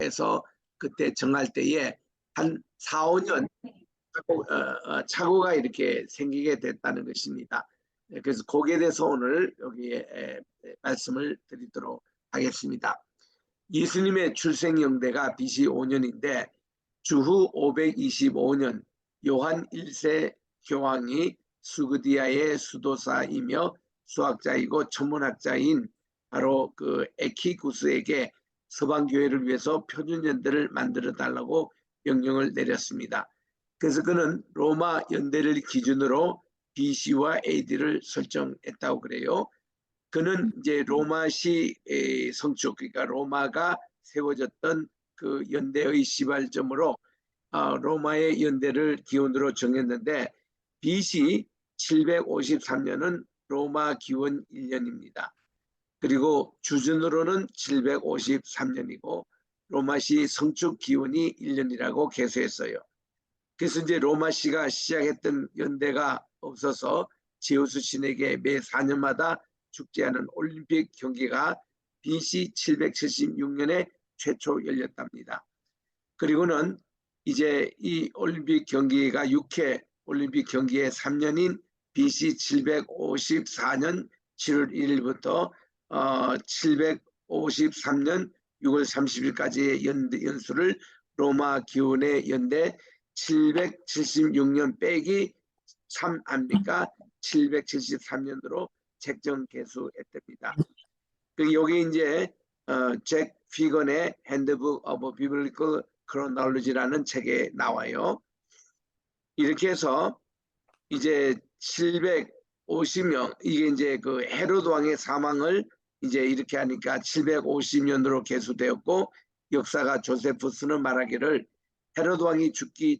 해서 그때 정할 때에 한 4, 5년 착오가 이렇게 생기게 됐다는 것입니다. 그래서 거기에 대해서 오늘 여기에 말씀을 드리도록 하겠습니다. 예수님의 출생연대가 BC 5년인데 주후 525년 요한 1세 교황이 수그디아의 수도사이며 수학자이고 천문학자인 바로 그 에키구스에게 서방교회를 위해서 표준연대를 만들어 달라고 명령을 내렸습니다. 그래서 그는 로마 연대를 기준으로 BC와 AD를 설정했다고 그래요. 그는 이제 로마시 성축, 그러니까 로마가 세워졌던 그 연대의 시발점으로 로마의 연대를 기원으로 정했는데 BC 753년은 로마 기원 1년입니다. 그리고 주전으로는 753년이고 로마시 성축 기원이 1년이라고 계수했어요. 그래서 이제 로마시가 시작했던 연대가 없어서 제우스 신에게 매 4년마다 축제하는 올림픽 경기가 BC 776년에 최초 열렸답니다. 그리고는 이제 이 올림픽 경기가 6회 올림픽 경기의 3년인 BC 754년 7월 1일부터 753년 6월 30일까지의 연수를 로마 기원의 연대 776년 빼기 3 압니까? 773년으로 책정 개수했답니다. 여기 이제 잭 피건의 핸드북 오브 비블리컬 크로놀로지라는 책에 나와요. 이렇게 해서 이제 750년 이게 이제 그 헤로드 왕의 사망을 이제 이렇게 하니까 750년으로 개수되었고 역사가 조세푸스는 말하기를 헤로드 왕이 죽기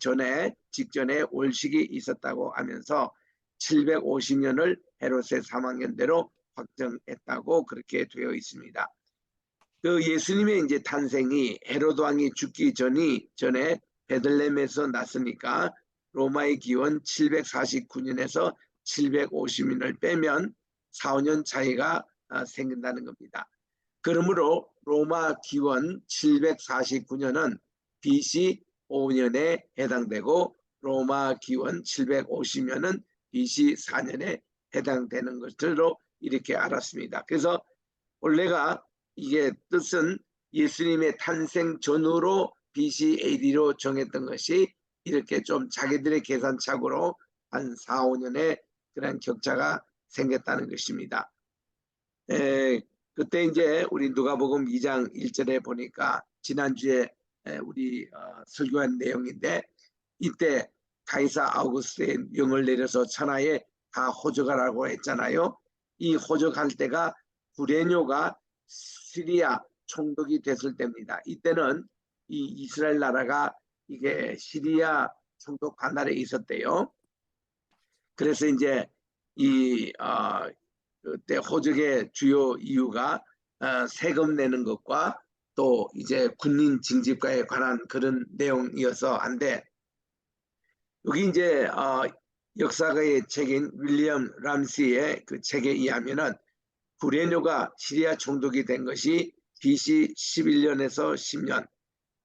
직전에 월식이 있었다고 하면서 750년을 헤롯의 사망연대로 확정했다고 그렇게 되어 있습니다. 그 예수님의 이제 탄생이 헤로드 왕이 죽기 전에 베들레헴에서 났으니까 로마의 기원 749년에서 750년을 빼면 4, 5년 차이가 생긴다는 겁니다. 그러므로 로마 기원 749년은 BC 5년에 해당되고 로마 기원 750년은 BC 4년에 해당되는 것으로 이렇게 알았습니다. 그래서 원래가 이게 뜻은 예수님의 탄생 전후로 BC AD로 정했던 것이 이렇게 좀 자기들의 계산착오로 한 4, 5년의 그런 격차가 생겼다는 것입니다. 그때 이제 우리 누가복음 2장 1절에 보니까 지난주에 우리 설교한 내용인데 이때 가이사 아우구스의 명을 내려서 천하에 다 호적하라고 했잖아요. 이 호적할 때가 구레뇨가 시리아 총독이 됐을 때입니다. 이때는 이 이스라엘 나라가 이게 시리아 총독 관할에 있었대요. 그래서 이제 이 그때 호적의 주요 이유가 세금 내는 것과 또 이제 군인 징집과에 관한 그런 내용이어서 한데 여기 이제 역사가의 책인 윌리엄 람시의 그 책에 의하면은 구레뇨가 시리아 총독이 된 것이 BC 11년에서 10년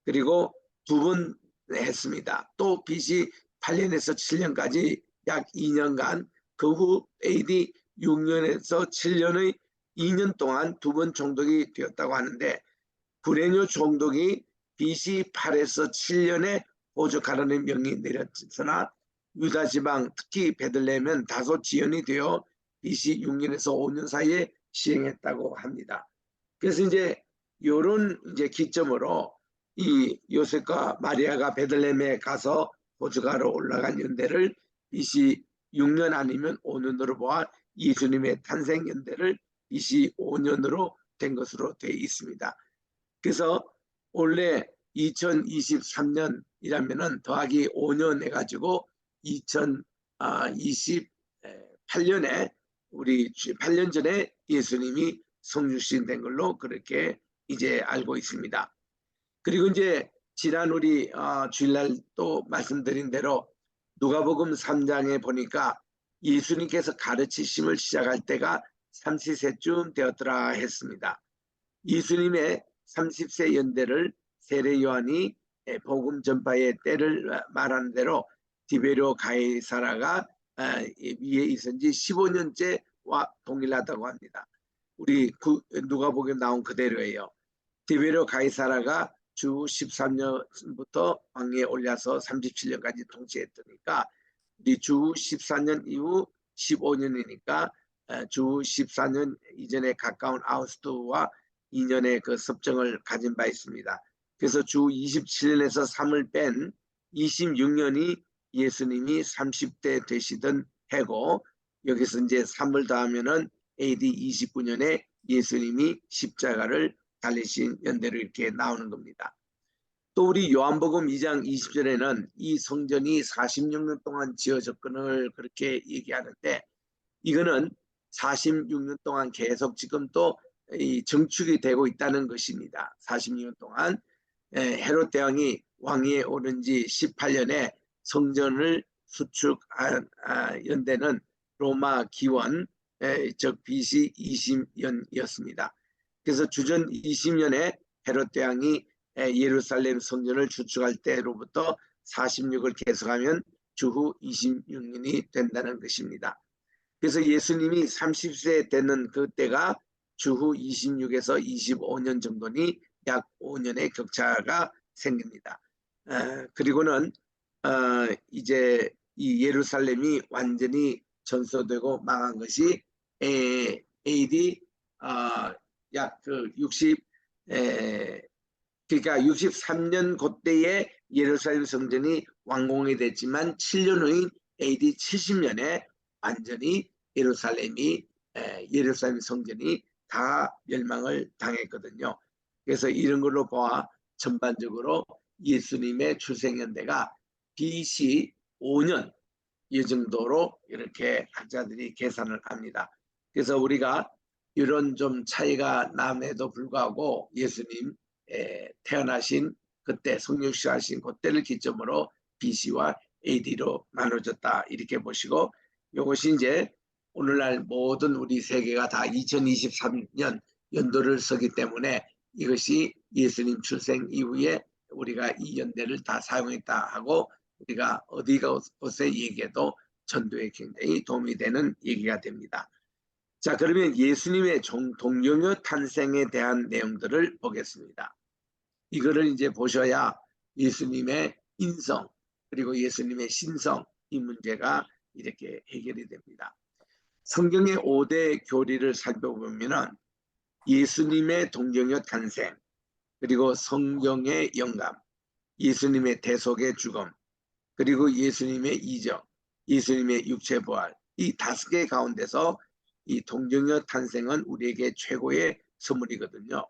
그리고 2번 했습니다. 또 BC 8년에서 7년까지 약 2년간 그 후 AD 6년에서 7년의 2년 동안 2번 총독이 되었다고 하는데 구레뇨 총독이 BC 8에서 7년에 호적하라는 명이 내렸으나 유다 지방 특히 베들레헴은 다소 지연이 되어 BC 6년에서 5년 사이에 시행했다고 합니다. 그래서 이제 이런 이제 기점으로 이 요셉과 마리아가 베들레헴에 가서 호적하러 올라간 연대를 BC 6년 아니면 5년으로 보아 예수님의 탄생 연대를 BC 5년으로 된 것으로 되어 있습니다. 그래서 원래 2023년이라면은 더하기 5년 해가지고 2028년에 우리 8년 전에 예수님이 성육신된 걸로 그렇게 이제 알고 있습니다. 그리고 이제 지난 우리 주일날 또 말씀드린 대로 누가복음 3장에 보니까 예수님께서 가르치심을 시작할 때가 30세쯤 되었더라 했습니다. 예수님의 30세 연대를 세례 요한이 복음 전파의 때를 말하는 대로 디베리오 가이사라가 위에 있은 지 15년째와 동일하다고 합니다. 우리 누가복음에 나온 그대로예요. 디베리오 가이사라가 주 13년부터 왕위에 올려서 37년까지 통치했으니까 우리 주 14년 이후 15년이니까 주 14년 이전에 가까운 아우스트와 2년의 그 섭정을 가진 바 있습니다. 그래서 주 27년에서 3을 뺀 26년이 예수님이 30대 되시던 해고, 여기서 이제 3을 더하면은 AD 29년에 예수님이 십자가를 달리신 연대로 이렇게 나오는 겁니다. 또 우리 요한복음 2장 20절에는 이 성전이 46년 동안 지어졌건을 그렇게 얘기하는데, 이거는 46년 동안 계속 지금 또 정축이 되고 있다는 것입니다. 46년 동안 헤롯 대왕이 왕위에 오른 지 18년에 성전을 수축한 연대는 로마 기원 즉 BC 20년이었습니다. 그래서 주전 20년에 헤롯 대왕이 예루살렘 성전을 주축할 때로부터 46을 계속하면 주후 26년이 된다는 것입니다. 그래서 예수님이 30세 되는 그때가 주후 26에서 25년 정도니 약 5년의 격차가 생깁니다. 그리고는 이제 이 예루살렘이 완전히 전소되고 망한 것이 AD 약 60, 그러니까 63년 그때에 예루살렘 성전이 완공이 됐지만 7년 후인 AD 70년에 완전히 예루살렘 성전이 다 멸망을 당했거든요. 그래서 이런 걸로 보아 전반적으로 예수님의 출생연대가 BC 5년 이 정도로 이렇게 학자들이 계산을 합니다. 그래서 우리가 이런 좀 차이가 남에도 불구하고 예수님 태어나신 그때 성육시하신 그때를 기점으로 BC와 AD로 나눠졌다 이렇게 보시고, 이것이 이제 오늘날 모든 우리 세계가 다 2023년 연도를 쓰기 때문에 이것이 예수님 출생 이후에 우리가 이 연대를 다 사용했다 하고 우리가 어디 곳에 얘기해도 전도에 굉장히 도움이 되는 얘기가 됩니다. 자, 그러면 예수님의 동정녀 탄생에 대한 내용들을 보겠습니다. 이거를 이제 보셔야 예수님의 인성 그리고 예수님의 신성 이 문제가 이렇게 해결이 됩니다. 성경의 5대 교리를 살펴보면 예수님의 동정녀 탄생, 그리고 성경의 영감, 예수님의 대속의 죽음, 그리고 예수님의 이적, 예수님의 육체 부활, 이 5개 가운데서 이 동정녀 탄생은 우리에게 최고의 선물이거든요.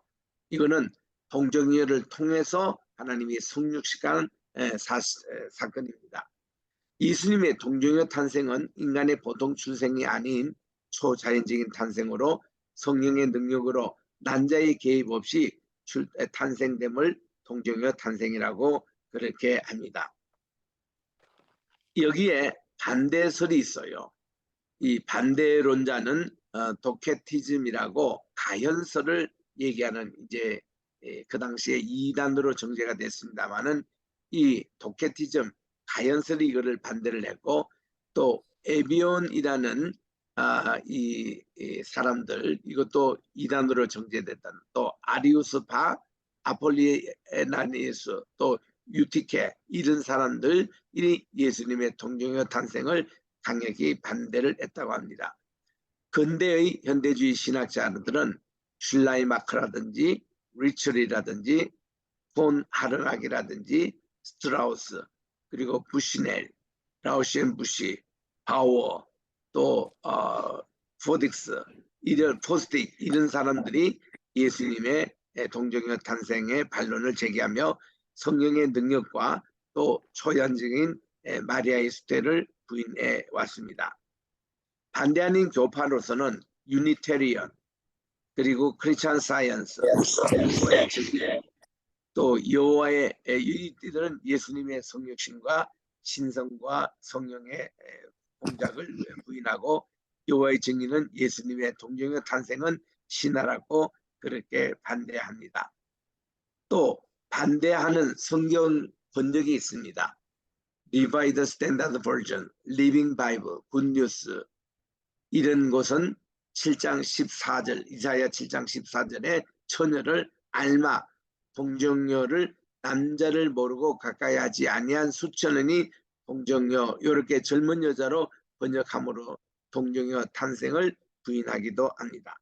이거는 동정녀를 통해서 하나님이 성육식한 사건입니다. 예수님의 동정녀 탄생은 인간의 보통 출생이 아닌 초자연적인 탄생으로 성령의 능력으로 난자의 개입 없이 탄생됨을 동정녀 탄생이라고 그렇게 합니다. 여기에 반대설이 있어요. 이 반대론자는 도케티즘이라고 가현설을 얘기하는 이제 그 당시에 이단으로 정제가 됐습니다만은 이 도케티즘 가현설이 이거를 반대를 했고, 또 에비온이라는 이 사람들 이것도 이단으로 정제됐다는, 또 아리우스파, 아폴리나니스, 또 유티케 이런 사람들이 예수님의 동정녀 탄생을 강력히 반대를 했다고 합니다. 근대의 현대주의 신학자들은 슐라이마크라든지 리처리라든지 폰 하르락이라든지 스트라우스, 그리고 부시넬, 라우시엔 부시, 바워, 또 포딕스, 포스틱 이런 사람들이 예수님의 동정녀 탄생의 반론을 제기하며 성령의 능력과 또 초연적인 마리아의 수태를 부인해 왔습니다. 반대하는 교파로서는 유니테리언, 그리고 크리스찬 사이언스, 또 여호와의 유니티들은 예수님의 성육신과 신성과 성령의 공작을 부인하고, 여호와의 증인은 예수님의 동정녀 탄생은 신화라고 그렇게 반대합니다. 또 반대하는 성경 번역이 있습니다. Revised Standard Version, Living Bible, Good News. 이런 것은 7장 14절, 이사야 7장 14절에 처녀를 알마, 동정녀를 남자를 모르고 가까이 하지 아니한 수천원이 동정녀, 이렇게 젊은 여자로 번역함으로 동정녀 탄생을 부인하기도 합니다.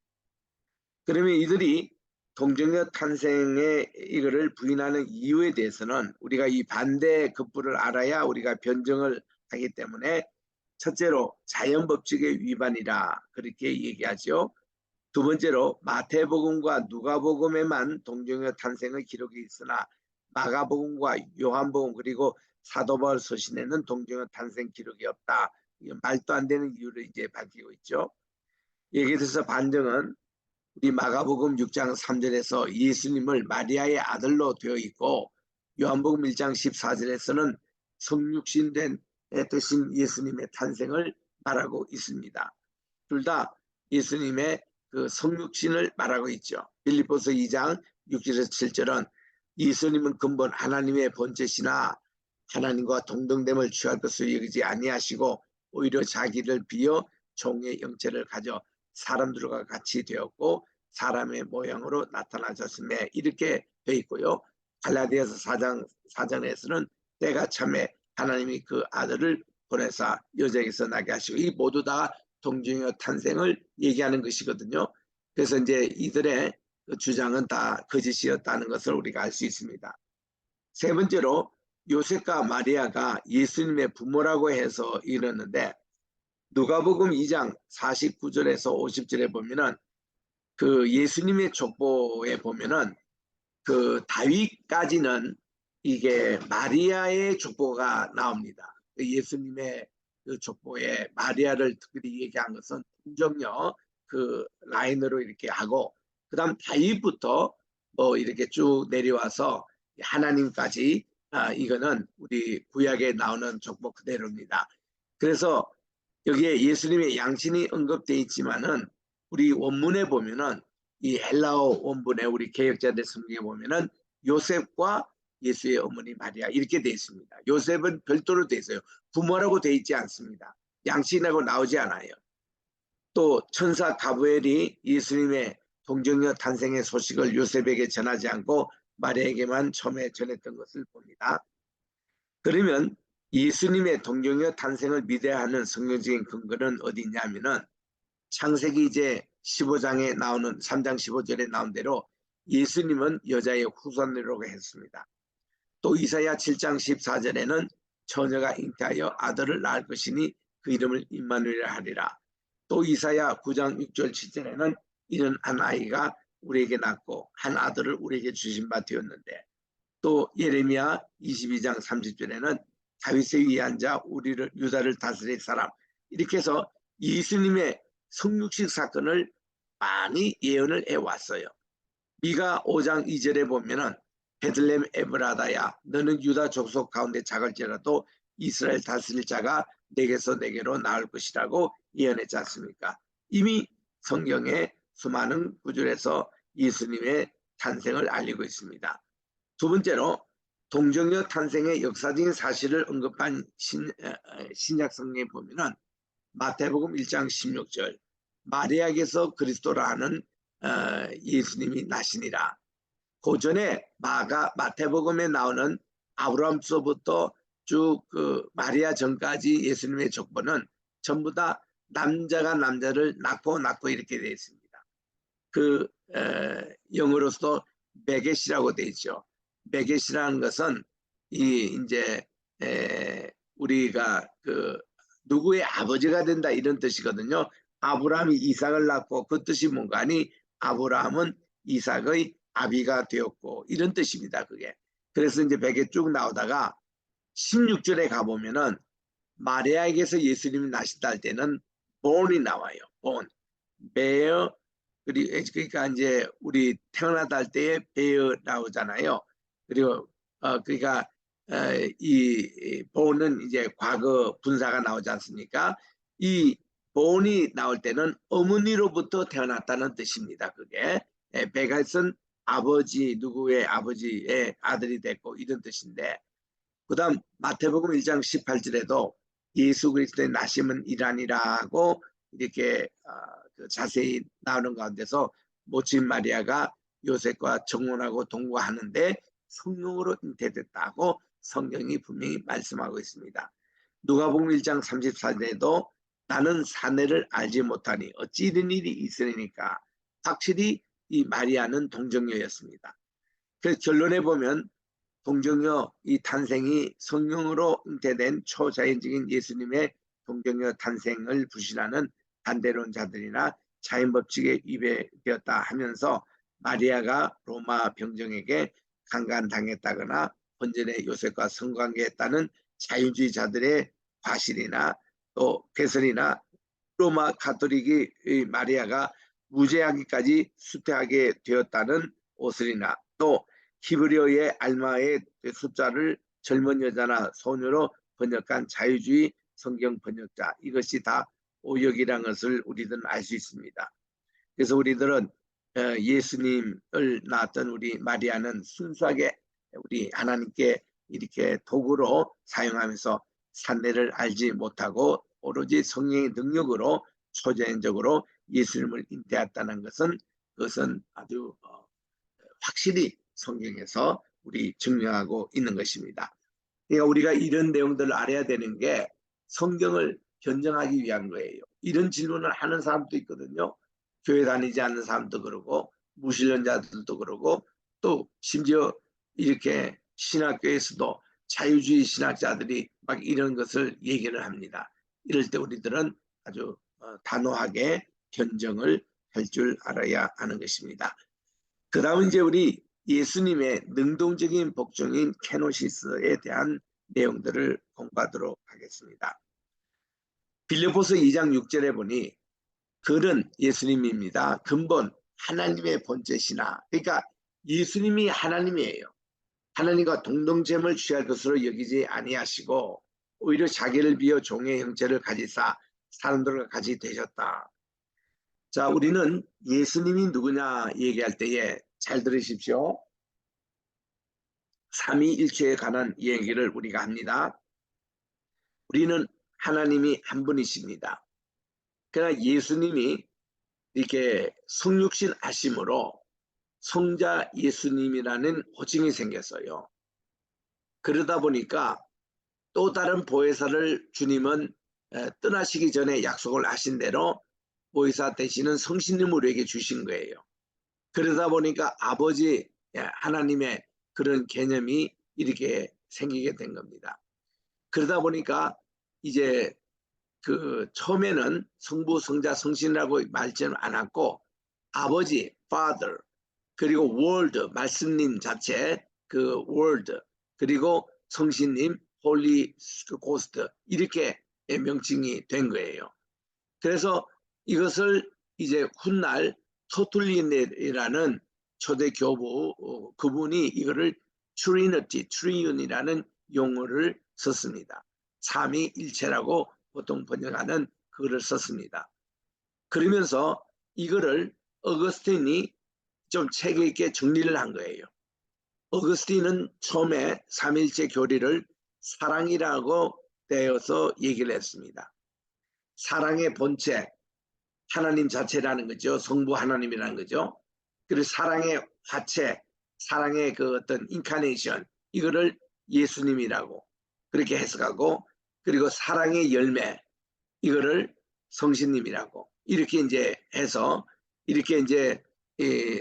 그러면 이들이 동정녀 탄생의 이거를 부인하는 이유에 대해서는 우리가 이 반대 급부를 알아야 우리가 변정을 하기 때문에 첫째로 자연법칙의 위반이라 그렇게 얘기하죠. 두 번째로 마태복음과 누가복음에만 동정녀 탄생의 기록이 있으나 마가복음과 요한복음 그리고 사도바울 서신에는 동정녀 탄생 기록이 없다. 말도 안 되는 이유를 이제 밝히고 있죠. 여기에 대해서 반정은 우리 마가복음 6장 3절에서 예수님을 마리아의 아들로 되어 있고 요한복음 1장 14절에서는 성육신된 되신 예수님의 탄생을 말하고 있습니다. 둘 다 예수님의 그 성육신을 말하고 있죠. 빌립보서 2장 6절에서 7절은 예수님은 근본 하나님의 본체시나 하나님과 동등됨을 취할 것을 여기지 아니하시고 오히려 자기를 비어 종의 형체를 가져 사람들과 같이 되었고 사람의 모양으로 나타나셨음에 이렇게 되어 있고요. 갈라디아서 4장 4절에서는 때가 참에 하나님이 그 아들을 보내사 여자에게서 나게 하시고 이 모두 다 동정녀 탄생을 얘기하는 것이거든요. 그래서 이제 이들의 그 주장은 다 거짓이었다는 것을 우리가 알 수 있습니다. 세 번째로 요셉과 마리아가 예수님의 부모라고 해서 이르는데 누가복음 2장 49절에서 50절에 보면은 그 예수님의 족보에 보면은 그 다윗까지는 이게 마리아의 족보가 나옵니다. 예수님의 그 족보에 마리아를 특별히 얘기한 것은 동정녀 그 라인으로 이렇게 하고 그다음 다윗부터 뭐 이렇게 쭉 내려와서 하나님까지 이거는 우리 구약에 나오는 족보 그대로입니다. 그래서 여기에 예수님의 양신이 언급되어 있지만은 우리 원문에 보면은 이 헬라어 원문에 우리 개역자들 성경에 보면은 요셉과 예수의 어머니 마리아 이렇게 되어 있습니다. 요셉은 별도로 되어 있어요. 부모라고 되어 있지 않습니다. 양신하고 나오지 않아요. 또 천사 가브엘이 예수님의 동정녀 탄생의 소식을 요셉에게 전하지 않고 마리아에게만 처음에 전했던 것을 봅니다. 그러면 예수님의 동정녀 탄생을 믿어야 하는 성경적인 근거는 어디 있냐면은 창세기 이제 15장에 나오는 3장 15절에 나온 대로 예수님은 여자의 후손이라고 했습니다. 또 이사야 7장 14절에는 처녀가 잉태하여 아들을 낳을 것이니 그 이름을 임마누엘이라 하리라. 또 이사야 9장 6절 7절에는 이는 한 아이가 우리에게 낳고 한 아들을 우리에게 주신 바 되었는데 또 예레미야 22장 30절에는 다윗의 위에 앉아 우리를 유다를 다스릴 사람 이렇게 해서 예수님의 성육식 사건을 많이 예언을 해왔어요. 미가 5장 2절에 보면은 베들레헴 에브라다야 너는 유다 족속 가운데 작을지라도 이스라엘 다스릴 자가 내게서 내게로 나올 것이라고 예언했지 않습니까? 이미 성경의 수많은 구절에서 예수님의 탄생을 알리고 있습니다. 두 번째로 동정녀 탄생의 역사적인 사실을 언급한 신약 성경에 보면은 마태복음 1장 16절 마리아에게서 그리스도라 하는 예수님이 나시니라. 그 전에 마태복음에 나오는 아브라함서부터 쭉 그 마리아 전까지 예수님의 족보는 전부 다 남자가 남자를 낳고 이렇게 되어 있습니다. 그 영어로서 베겟이라고 되어 있죠. 베겟이라는 것은 이제 우리가 그 누구의 아버지가 된다 이런 뜻이거든요. 아브라함이 이삭을 낳고 그 뜻이 뭔가 하니 아브라함은 이삭의 아비가 되었고 이런 뜻입니다. 그게. 그래서 이제 베개 쭉 나오다가 16절에 가보면은 마리아에게서 예수님이 나신다 할 때는 born이 나와요. born. bear 그러니까 이제 우리 태어나다 할 때에 bear 나오잖아요. 그리고 그러니까 이 born은 이제 과거 분사가 나오지 않습니까? 이 born이 나올 때는 어머니로부터 태어났다는 뜻입니다. 그게 베갓은 아버지 누구의 아버지의 아들이 됐고 이런 뜻인데, 그다음 마태복음 1장 18절에도 예수 그리스도의 나심은 이라니라고 이렇게 자세히 나오는 가운데서 모친 마리아가 요셉과 정혼하고 동거하는데 성령으로 잉태됐다고 성경이 분명히 말씀하고 있습니다. 누가복음 1장 34절에도 나는 사내를 알지 못하니 어찌 이런 일이 있으리니까, 확실히 이 마리아는 동정녀였습니다. 그래서 결론에 보면 동정녀 이 탄생이 성령으로 잉태된 초자연적인 예수님의 동정녀 탄생을 부신하는 반대론 자들이나 자연법칙에 위배되었다 하면서 마리아가 로마 병정에게 강간당했다거나 본전의 요셉과 성관계했다는 자유주의자들의 과실이나 또 개선이나 로마 가톨릭이 마리아가 무죄하기까지 수태하게 되었다는 오설이나 또 히브리어의 알마의 숫자를 젊은 여자나 소녀로 번역한 자유주의 성경 번역자, 이것이 다 오역이라는 것을 우리들은 알 수 있습니다. 그래서 우리들은 예수님을 낳았던 우리 마리아는 순수하게 우리 하나님께 이렇게 도구로 사용하면서 산내를 알지 못하고 오로지 성령의 능력으로 초자연적으로 예수님을 잉태했다는 것은, 그것은 아주 확실히 성경에서 우리 증명하고 있는 것입니다. 그러니까 우리가 이런 내용들을 알아야 되는 게 성경을 변증하기 위한 거예요. 이런 질문을 하는 사람도 있거든요. 교회 다니지 않는 사람도 그러고 무신론자들도 그러고 또 심지어 이렇게 신학교에서도 자유주의 신학자들이 막 이런 것을 얘기를 합니다. 이럴 때 우리들은 아주 단호하게 변증을 할 줄 알아야 하는 것입니다. 그 다음 이제 우리 예수님의 능동적인 복종인 케노시스에 대한 내용들을 공부하도록 하겠습니다. 빌립보서 2장 6절에 보니 그는 예수님입니다. 근본 하나님의 본체시나, 그러니까 예수님이 하나님이에요. 하나님과 동등됨을 취할 것으로 여기지 아니하시고 오히려 자기를 비어 종의 형체를 가지사 사람들과 같이 되셨다. 자, 우리는 예수님이 누구냐 얘기할 때에 잘 들으십시오. 삼위일체에 관한 얘기를 우리가 합니다. 우리는 하나님이 한 분이십니다. 그러나 예수님이 이렇게 성육신 하심으로 성자 예수님이라는 호칭이 생겼어요. 그러다 보니까 또 다른 보혜사를 주님은 떠나시기 전에 약속을 하신 대로 보혜사 되시는 성신님을 우리에게 주신 거예요. 그러다 보니까 아버지 하나님의 그런 개념이 이렇게 생기게 된 겁니다. 그러다 보니까 이제 그 처음에는 성부, 성자, 성신이라고 말지는 않았고 아버지, father, 그리고 word, 말씀님 자체, 그 word, 그리고 성신님, holy ghost, 이렇게 명칭이 된 거예요. 그래서 이것을 이제 훗날 토툴리네라는 초대 교부 그분이 이거를 트리니티, 트리윤이라는 용어를 썼습니다. 삼위일체라고 보통 번역하는 그거를 썼습니다. 그러면서 이거를 어거스틴이 좀 책 있게 정리를 한 거예요. 어거스틴은 처음에 삼위일체 교리를 사랑이라고 떼어서 얘기를 했습니다. 사랑의 본체, 하나님 자체라는 거죠. 성부 하나님이라는 거죠. 그리고 사랑의 화체, 사랑의 그 어떤 인카네이션, 이거를 예수님이라고 그렇게 해석하고, 그리고 사랑의 열매, 이거를 성신님이라고 이렇게 이제 해서 이렇게 이제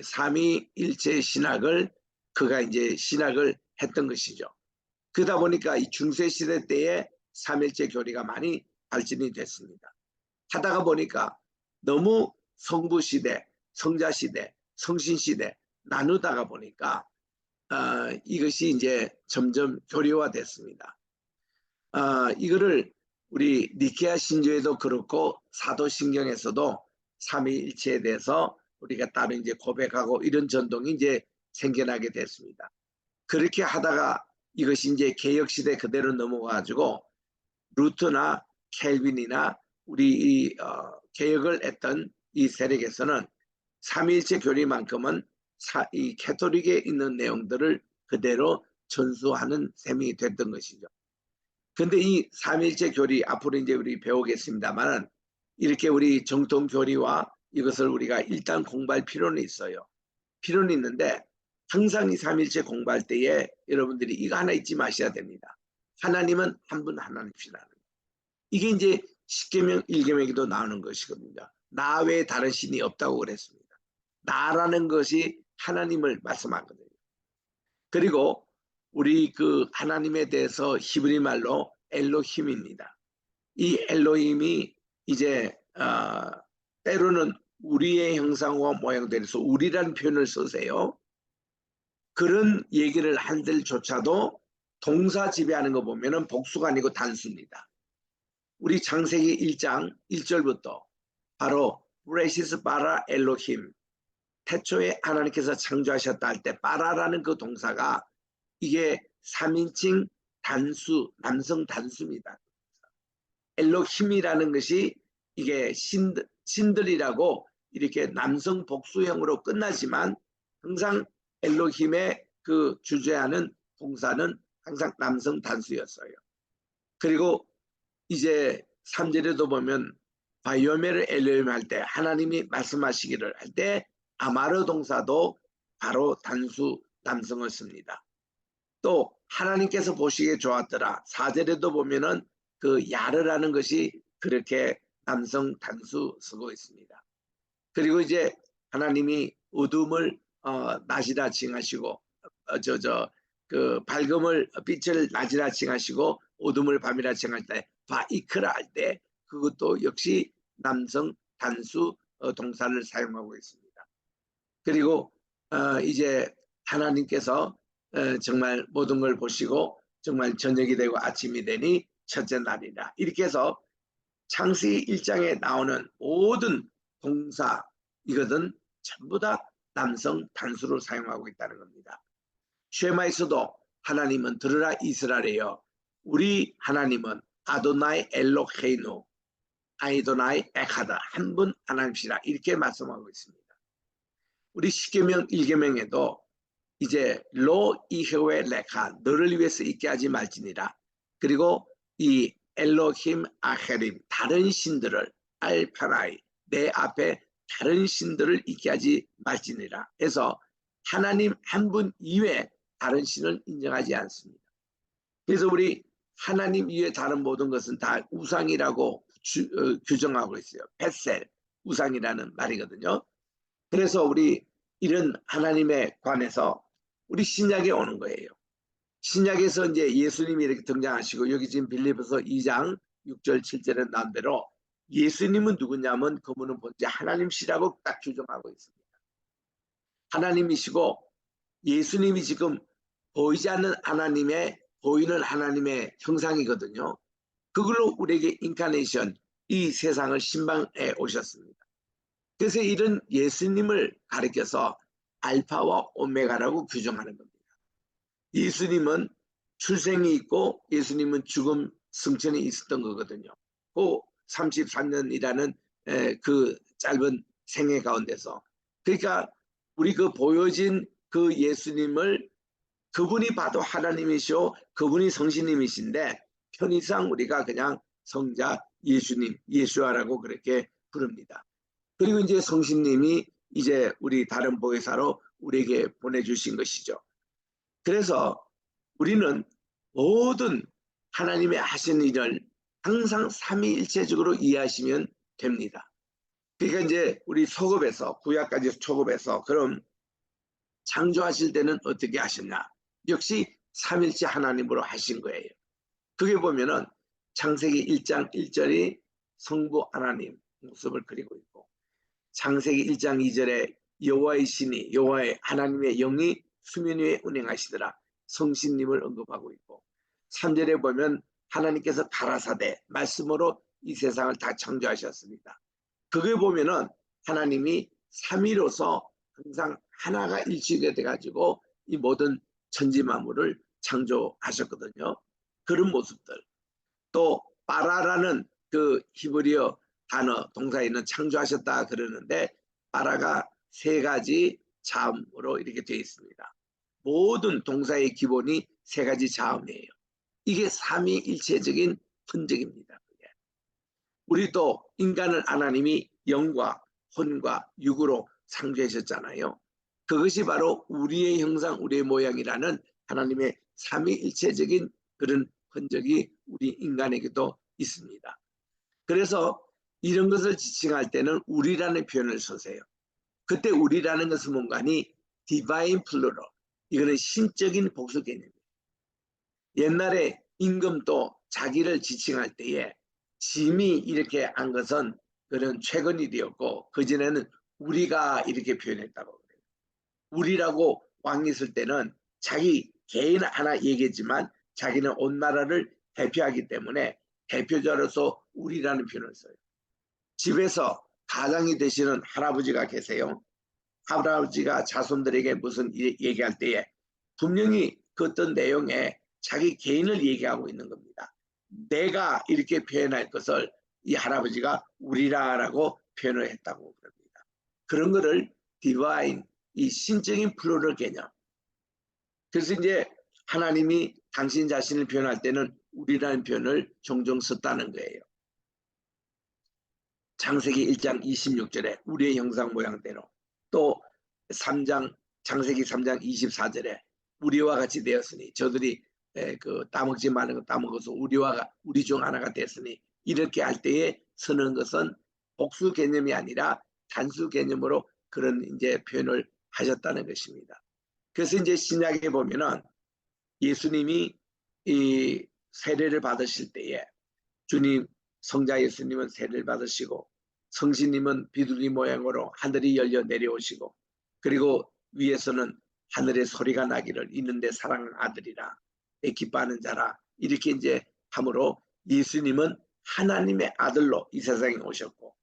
삼위일체 신학을 그가 이제 신학을 했던 것이죠. 그러다 보니까 이 중세시대 때에 삼일체 교리가 많이 발전이 됐습니다. 하다가 보니까 너무 성부시대, 성자시대, 성신시대 나누다가 보니까 이것이 이제 점점 교리화됐습니다. 이거를 우리 니케아 신조에도 그렇고 사도신경에서도 삼위일체에 대해서 우리가 따로 이제 고백하고 이런 전통이 이제 생겨나게 됐습니다. 그렇게 하다가 이것이 이제 개혁시대 그대로 넘어가지고 루터나 켈빈이나 우리 이 개혁을 했던 이 세력에서는 삼위일체 교리만큼은 이 캐토릭에 있는 내용들을 그대로 전수하는 셈이 됐던 것이죠. 근데 이 삼일체 교리 앞으로 이제 우리 배우겠습니다만 이렇게 우리 정통 교리와 이것을 우리가 일단 공부할 필요는 있어요. 필요는 있는데 항상 이 삼일체 공부할 때에 여러분들이 이거 하나 잊지 마셔야 됩니다. 하나님은 한 분 하나님이시라는 거. 이게 이제 십계명, 일계명에도 나오는 것이거든요. 나 외에 다른 신이 없다고 그랬습니다. 나라는 것이 하나님을 말씀하거든요. 그리고 우리 그 하나님에 대해서 히브리 말로 엘로힘입니다. 이 엘로힘이 이제 때로는 우리의 형상과 모양대로서 우리라는 표현을 쓰세요. 그런 얘기를 한들조차도 동사 지배하는 거 보면은 복수가 아니고 단수입니다. 우리 창세기 1장 1절부터 바로 브레시스 바라 엘로힘, 태초에 하나님께서 창조하셨다 할 때 바라라는 그 동사가 이게 3인칭 단수, 남성 단수입니다. 엘로힘이라는 것이 이게 신들이라고 이렇게 남성 복수형으로 끝나지만 항상 엘로힘의 그 주제하는 동사는 항상 남성 단수였어요. 그리고 이제 3절에도 보면 바이오메를 엘로힘 할 때 하나님이 말씀하시기를 할 때 아마르 동사도 바로 단수 남성을 씁니다. 또 하나님께서 보시기에 좋았더라. 4절에도 보면은 그 야르라는 것이 그렇게 남성 단수 쓰고 있습니다. 그리고 이제 하나님이 어둠을 낮이라 칭하시고 그 밝음을 빛을 낮이라 칭하시고 어둠을 밤이라 칭할 때 바이크라 할 때 그것도 역시 남성 단수 동사를 사용하고 있습니다. 그리고 이제 하나님께서 정말 모든 걸 보시고 정말 저녁이 되고 아침이 되니 첫째 날이라 이렇게 해서 창세기 1장에 나오는 모든 동사 이것은 전부 다 남성 단수로 사용하고 있다는 겁니다. 쉐마에서도 하나님은 들으라 이스라엘이여 우리 하나님은 아도나이 엘로헤이누 아이도나이 에카다 한 분 하나님이시라 이렇게 말씀하고 있습니다. 우리 십계명 1계명에도 이제 로 이헤웨 레카 너를 위해서 있게 하지 말지니라. 그리고 이 엘로힘 아헤림 다른 신들을 알파라이 내 앞에 다른 신들을 있게 하지 말지니라. 해서 하나님 한 분 이외에 다른 신을 인정하지 않습니다. 그래서 우리 하나님 이외에 다른 모든 것은 다 우상이라고 규정하고 있어요. 벳셀 우상이라는 말이거든요. 그래서 우리 이런 하나님에 관해서 우리 신약에 오는 거예요. 신약에서 이제 예수님이 이렇게 등장하시고 여기 지금 빌립보서 2장 6절 7절에 나온 대로 예수님은 누구냐면 그분은 본체 하나님이시라고 딱 규정하고 있습니다. 하나님이시고 예수님이 지금 보이지 않는 하나님의 보이는 하나님의 형상이거든요. 그걸로 우리에게 인카네이션 이 세상을 신방해 오셨습니다. 그래서 이런 예수님을 가리켜서 알파와 오메가라고 규정하는 겁니다. 예수님은 출생이 있고 예수님은 죽음 승천이 있었던 거거든요. 그 33년이라는 그 짧은 생애 가운데서 그러니까 우리 그 보여진 그 예수님을 그분이 봐도 하나님이시오 그분이 성신님이신데 편의상 우리가 그냥 성자 예수님 예수아라고 그렇게 부릅니다. 그리고 이제 성신님이 이제 우리 다른 보혜사로 우리에게 보내주신 것이죠. 그래서 우리는 모든 하나님의 하신 일을 항상 삼위일체적으로 이해하시면 됩니다. 그러니까 이제 우리 소급에서 구약까지 초급에서 그럼 창조하실 때는 어떻게 하셨냐? 역시 삼일체 하나님으로 하신 거예요. 그게 보면은 창세기 1장 1절이 성부 하나님 모습을 그리고 있고 창세기 1장 2절에 여호와의 신이 여호와의 하나님의 영이 수면 위에 운행하시더라. 성신님을 언급하고 있고 3절에 보면 하나님께서 가라사대 말씀으로 이 세상을 다 창조하셨습니다. 그게 보면은 하나님이 삼위로서 항상 하나가 일치가 돼가지고 이 모든 천지만물을 창조하셨거든요. 그런 모습들. 또 바라라는 그 히브리어 단어 동사에는 창조하셨다 그러는데 바라가 세 가지 자음으로 이렇게 되어 있습니다. 모든 동사의 기본이 세 가지 자음이에요. 이게 삼위일체적인 흔적입니다. 우리도 인간을 하나님이 영과 혼과 육으로 창조하셨잖아요. 그것이 바로 우리의 형상, 우리의 모양이라는 하나님의 삼위일체적인 그런 흔적이 우리 인간에게도 있습니다. 그래서 이런 것을 지칭할 때는 우리라는 표현을 쓰세요. 그때 우리라는 것은 뭔가니 divine plural. 이거는 신적인 복수 개념이에요. 옛날에 임금도 자기를 지칭할 때에 짐이 이렇게 한 것은 그런 최근 일이었고 그전에는 우리가 이렇게 표현했다고 그래요. 우리라고 왕이 있을 때는 자기 개인 하나 얘기했지만 자기는 온 나라를 대표하기 때문에 대표자로서 우리라는 표현을 써요. 집에서 가장이 되시는 할아버지가 계세요. 할아버지가 자손들에게 무슨 얘기할 때에 분명히 그 어떤 내용에 자기 개인을 얘기하고 있는 겁니다. 내가 이렇게 표현할 것을 이 할아버지가 우리라라고 표현을 했다고 그럽니다. 그런 거를 디바인, 이 신적인 플루럴 개념. 그래서 이제 하나님이 당신 자신을 표현할 때는 우리라는 표현을 종종 썼다는 거예요. 창세기 1장 26절에 우리의 형상 모양대로, 또 3장 창세기 3장 24절에 우리와 같이 되었으니 저들이 그 따먹지 마는 거 따먹어서 우리 중 하나가 됐으니, 이렇게 할 때에 쓰는 것은 복수 개념이 아니라 단수 개념으로 그런 이제 표현을 하셨다는 것입니다. 그래서 이제 신약에 보면은 예수님이 이 세례를 받으실 때에 주님, 성자 예수님은 세례를 받으시고 성신님은 비둘기 모양으로 하늘이 열려 내려오시고, 그리고 위에서는 하늘의 소리가 나기를 이는 내 사랑하는 아들이라 내 기뻐하는 자라, 이렇게 이제 함으로 예수님은 하나님의 아들로 이 세상에 오셨고,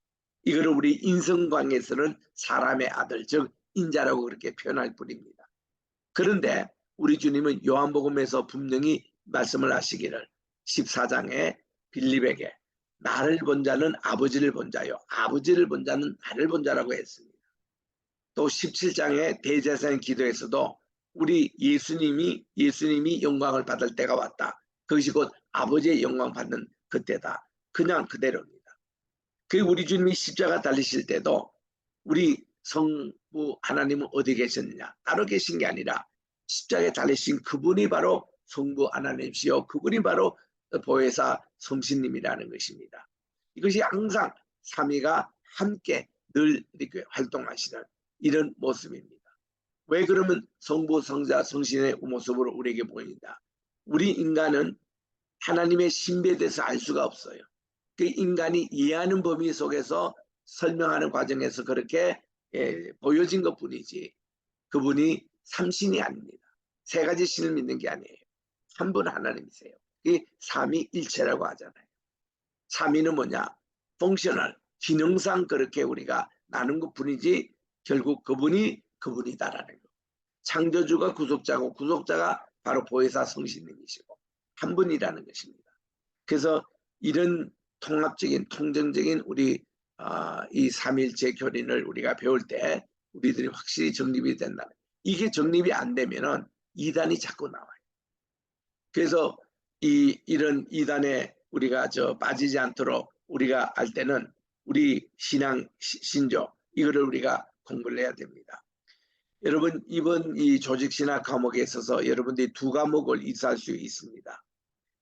이거를 우리 인성관계에서는 사람의 아들, 즉 인자라고 그렇게 표현할 뿐입니다. 그런데 우리 주님은 요한복음에서 분명히 말씀을 하시기를 14장에 빌립에게 나를 본 자는 아버지를 본 자요, 아버지를 본 자는 나를 본 자라고 했습니다. 또 17장의 대제사장 기도에서도 우리 예수님이 영광을 받을 때가 왔다. 그것이 곧 아버지의 영광 받는 그때다. 그냥 그대로입니다. 그리고 우리 주님이 십자가 달리실 때도 우리 성부 하나님은 어디 계셨느냐? 따로 계신 게 아니라 십자가에 달리신 그분이 바로 성부 하나님이시요, 그분이 바로 보혜사 성신님이라는 것입니다. 이것이 항상 삼위가 함께 늘 이렇게 활동하시는 이런 모습입니다. 왜 그러면 성부, 성자, 성신의 모습으로 우리에게 보입니다. 우리 인간은 하나님의 신비에 대해서 알 수가 없어요. 그 인간이 이해하는 범위 속에서 설명하는 과정에서 그렇게 보여진 것 뿐이지 그분이 삼신이 아닙니다. 세 가지 신을 믿는 게 아니에요. 한 분 하나님이세요. 이 삼위일체라고 하잖아요. 삼위는 뭐냐? 펑셔널, 기능상 그렇게 우리가 나눈 것 뿐이지 결국 그분이 그분이다라는 거. 창조주가 구속자고 구속자가 바로 보혜사 성신님이시고 한 분이라는 것입니다. 그래서 이런 통합적인 통정적인 우리 이 삼일체 교린을 우리가 배울 때 우리들이 확실히 정립이 된다. 이게 정립이 안 되면은 이단이 자꾸 나와요. 그래서 이런 이단에 우리가 빠지지 않도록 우리가 할 때는 우리 신앙 신조 이거를 우리가 공부를 해야 됩니다. 여러분, 이번 이 조직신학 과목에 있어서 여러분들이 두 과목을 이수할 수 있습니다.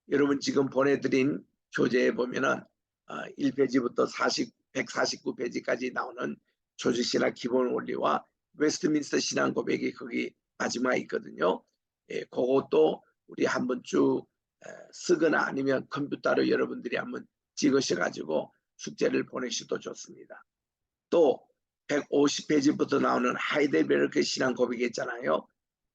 여러분 지금 보내드린 교재에 보면은 1페이지부터 149페이지까지 나오는 조직신학 기본 원리와 웨스트민스터 신앙 고백이 거기 마지막에 있거든요. 예, 그것도 우리 한번 쭉 쓰거나 아니면 컴퓨터로 여러분들이 한번 찍으셔가지고 숙제를 보내셔도 좋습니다. 또 150페이지부터 나오는 하이델베르크 신앙 고백이 있잖아요.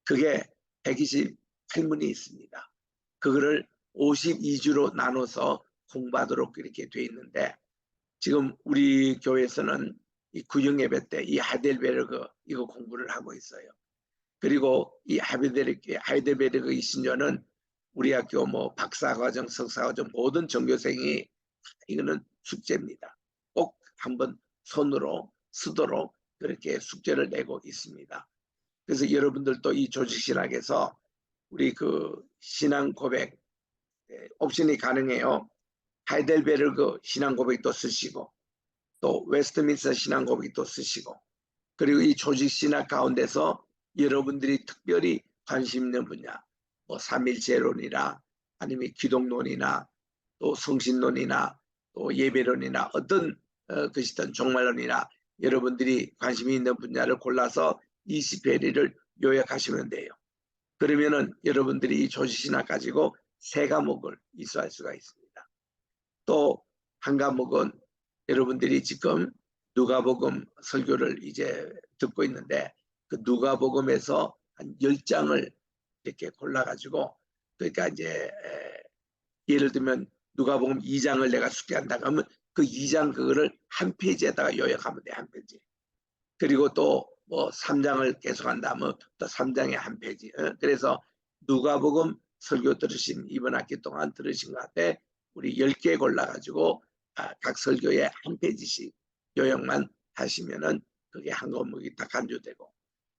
그게 128문이 있습니다. 그거를 52주로 나눠서 공부하도록 이렇게 돼 있는데, 지금 우리 교회에서는 이 구역 예배 때 이 하이델베르크 이거 공부를 하고 있어요. 그리고 이 하이델베르크 이 신조는 우리 학교 뭐 박사과정, 석사과정 모든 전교생이 이거는 숙제입니다. 꼭 한번 손으로 쓰도록 그렇게 숙제를 내고 있습니다. 그래서 여러분들도 이 조직신학에서 우리 그 신앙 고백 옵션이 가능해요. 하이델베르그 신앙 고백도 쓰시고 또 웨스트민스터 신앙 고백도 쓰시고 그리고 이 조직신학 가운데서 여러분들이 특별히 관심 있는 분야 뭐 삼일체론이나 아니면 기독론이나 또 성신론이나 또 예배론이나 어떤 것이든 종말론이나 여러분들이 관심이 있는 분야를 골라서 20회를 요약하시면 돼요. 그러면은 여러분들이 이 조직신학 가지고 3과목을 이수할 수가 있습니다. 또 한 과목은 여러분들이 지금 누가복음 설교를 이제 듣고 있는데 그 누가복음에서 한 10장을 이렇게 골라가지고 그러니까 이제 예를 들면 누가복음 2장을 내가 숙제한다 그러면 그 2장 그거를 한 페이지에다가 요약하면 돼, 한 페이지. 그리고 또 뭐 3장을 계속한다면 또 3장에 한 페이지. 그래서 누가복음 설교 들으신 이번 학기 동안 들으신 것 같아 우리 10개 골라가지고 각 설교에 한 페이지씩 요약만 하시면은 그게 한 과목이 딱 간주되고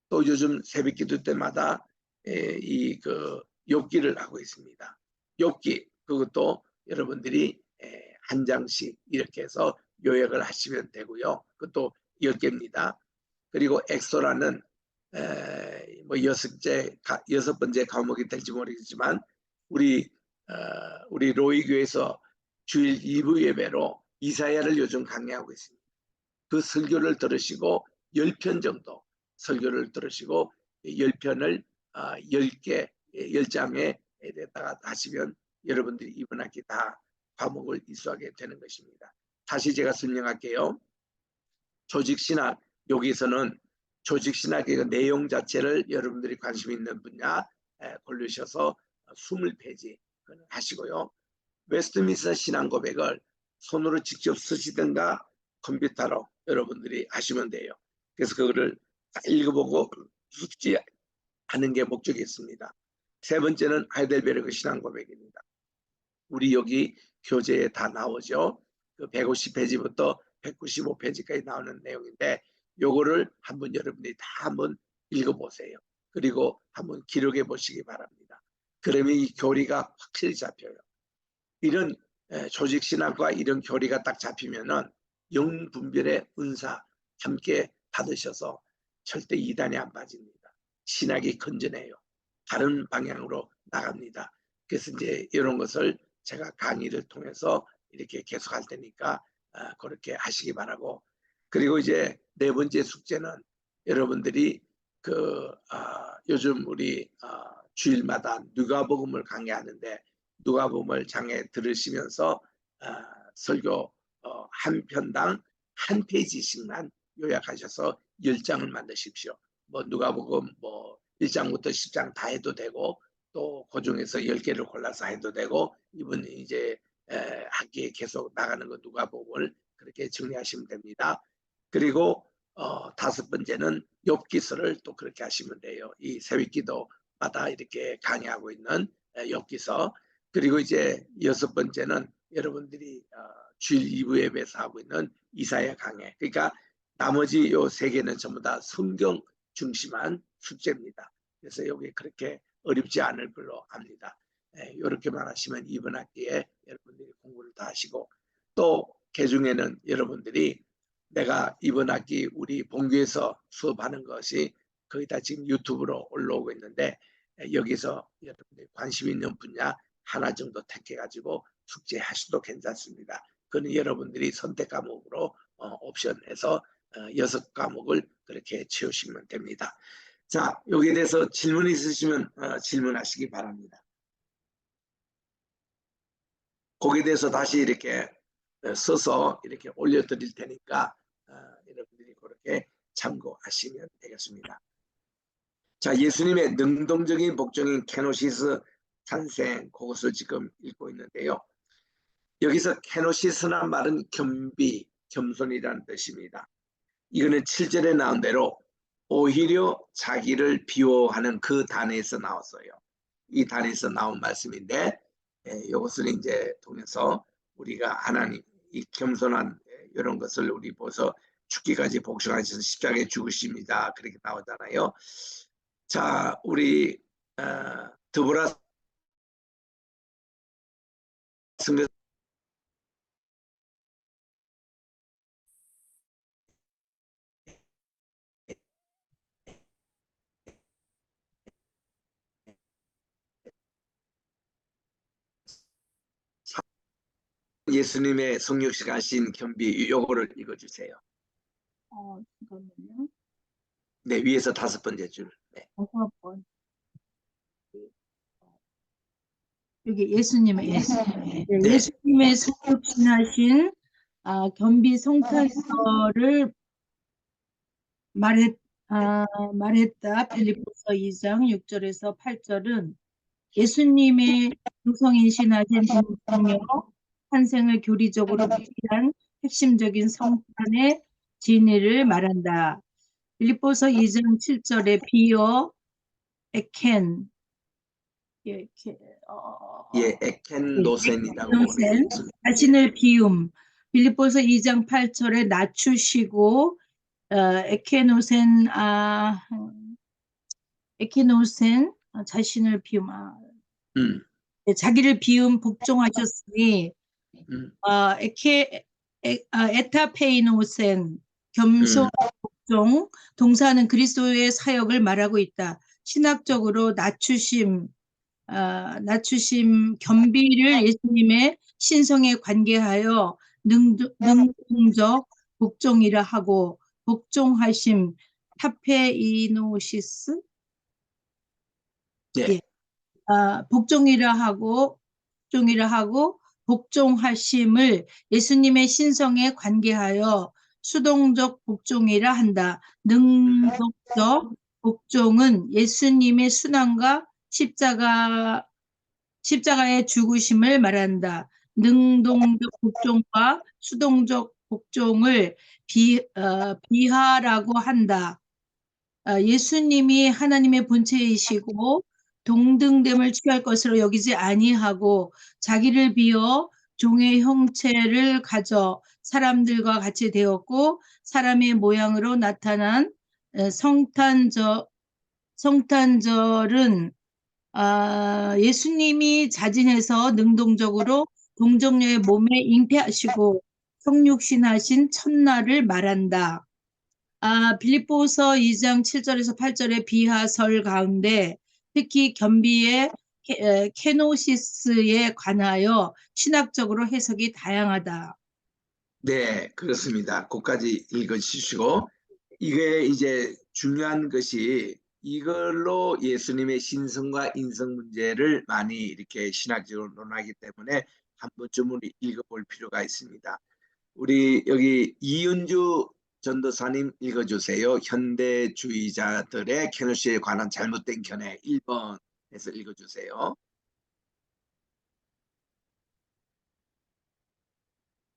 또 요즘 새벽기도 때마다 이 그 욥기를 하고 있습니다. 욥기 그것도 여러분들이 한 장씩 이렇게 해서 요약을 하시면 되고요. 그것도 10개입니다. 그리고 엑소라는 뭐 6번째 과목이 될지 모르겠지만 우리 로이 교회에서 주일 2부 예배로 이사야를 요즘 강의하고 있습니다. 그 설교를 들으시고 10편 정도 설교를 들으시고 10편을 10개 10장에 대다가 하시면 여러분들이 이번 학기 다 과목을 이수하게 되는 것입니다. 다시 제가 설명할게요. 조직신학 여기서는 조직신학의 내용 자체를 여러분들이 관심 있는 분야 고르셔서 20페이지 하시고요. 웨스트민스터 신앙 고백을 손으로 직접 쓰시든가 컴퓨터로 여러분들이 하시면 돼요. 그래서 그거를 읽어보고 숙지하는 게 목적이 있습니다. 3번째는 하이델베르그 신앙 고백입니다. 우리 여기 교재에 다 나오죠. 그 150페이지부터 195페이지까지 나오는 내용인데 요거를 한번 여러분들이 다 한번 읽어보세요. 그리고 한번 기록해 보시기 바랍니다. 그러면 이 교리가 확실히 잡혀요. 이런 조직신학과 이런 교리가 딱 잡히면은 영분별의 은사 함께 받으셔서 절대 이단에 안 빠집니다. 신학이 건전해요. 다른 방향으로 나갑니다. 그래서 이제 이런 것을 제가 강의를 통해서 이렇게 계속 할 테니까 그렇게 하시기 바라고 그리고 이제 4번째 숙제는 여러분들이 요즘 우리 주일마다 누가복음을 강의하는데 누가복음을 장에 들으시면서 설교 한 편당 한 페이지씩만 요약하셔서 10장을 만드십시오. 뭐 누가복음 뭐 1장부터 10장 다 해도 되고 또 그중에서 10개를 골라서 해도 되고 이번 이제 학기에 계속 나가는 거 누가복음을 그렇게 정리하시면 됩니다. 그리고 5번째는 욥기서를 또 그렇게 하시면 돼요. 이 새벽기도마다 이렇게 강의하고 있는 욥기서 그리고 이제 6번째는 여러분들이 주일 2부 예배에서 하고 있는 이사야 강해. 그러니까 나머지 요 3개는 전부 다 성경 중심한 숙제입니다. 그래서 여기 그렇게 어렵지 않을 걸로 압니다. 이렇게만 하시면 이번 학기에 여러분들이 공부를 다 하시고 또 개중에는 여러분들이 내가 이번 학기 우리 본교에서 수업하는 것이 거의 다 지금 유튜브로 올라오고 있는데 여기서 여러분들이 관심 있는 분야 하나 정도 택해가지고 숙제하셔도 괜찮습니다. 그건 여러분들이 선택 과목으로 옵션해서 6과목을 그렇게 채우시면 됩니다. 자, 여기에 대해서 질문 있으시면 질문하시기 바랍니다. 거기에 대해서 다시 이렇게 써서 이렇게 올려드릴 테니까 여러분들이 그렇게 참고하시면 되겠습니다. 자, 예수님의 능동적인 복종인 케노시스 탄생 그것을 지금 읽고 있는데요. 여기서 케노시스란 말은 겸비, 겸손이라는 뜻입니다. 이거는 7절에 나온 대로 오히려 자기를 비호하는 그 단에서 나왔어요. 이 단에서 나온 말씀인데 이것을 이제 통해서 우리가 하나님 이 겸손한 이런 것을 우리 보서 죽기까지 복종하셔서 십자가에 죽으십니다. 그렇게 나오잖아요. 자, 우리 드보라 승배 예수님의 성육식 하신 겸비 요거를 읽어주세요. 잠깐만요. 네, 위에서 5번째 줄. 네. 5번. 여기 예수님의 네. 예수님의 성육신하신 겸비 성탄절을 말했다. 빌립보서 2장 6절에서 8절은 예수님의 유성인신하신 동성녀 탄생을 교리적으로 비롯한 핵심적인 성탄의 진리를 말한다. 빌립보서 2장 7절에 비어 에켄 에켄노센이라고 에켄노센 자신을 비움. 빌립보서 2장 8절에 낮추시고 에케노센 자신을 비움 자기를 비움 복종하셨으니 에타페이노센 겸손 복종 동사는 그리스도의 사역을 말하고 있다. 신학적으로 낮추심 겸비를 예수님의 신성에 관계하여 능동적 복종이라 하고 복종하심 타페이노시스 네. 복종이라 하고 복종하심을 예수님의 신성에 관계하여 수동적 복종이라 한다. 능동적 복종은 예수님의 순환과 십자가의 죽으심을 말한다. 능동적 복종과 수동적 복종을 비하라고 한다. 예수님이 하나님의 본체이시고 동등됨을 취할 것으로 여기지 아니하고 자기를 비어 종의 형체를 가져 사람들과 같이 되었고 사람의 모양으로 나타난 성탄절은 예수님이 자진해서 능동적으로 동정녀의 몸에 잉태하시고 성육신하신 첫날을 말한다. 빌립보서 2장 7절에서 8절의 비하설 가운데 특히 겸비의 케노시스에 관하여 신학적으로 해석이 다양하다. 네, 그렇습니다. 그까지 읽어주시고 이게 이제 중요한 것이 이걸로 예수님의 신성과 인성 문제를 많이 이렇게 신학적으로 논하기 때문에 한 번쯤은 읽어볼 필요가 있습니다. 우리 여기 이은주 전도사님 읽어주세요. 현대주의자들의 케노시에 관한 잘못된 견해 1번에서 읽어주세요.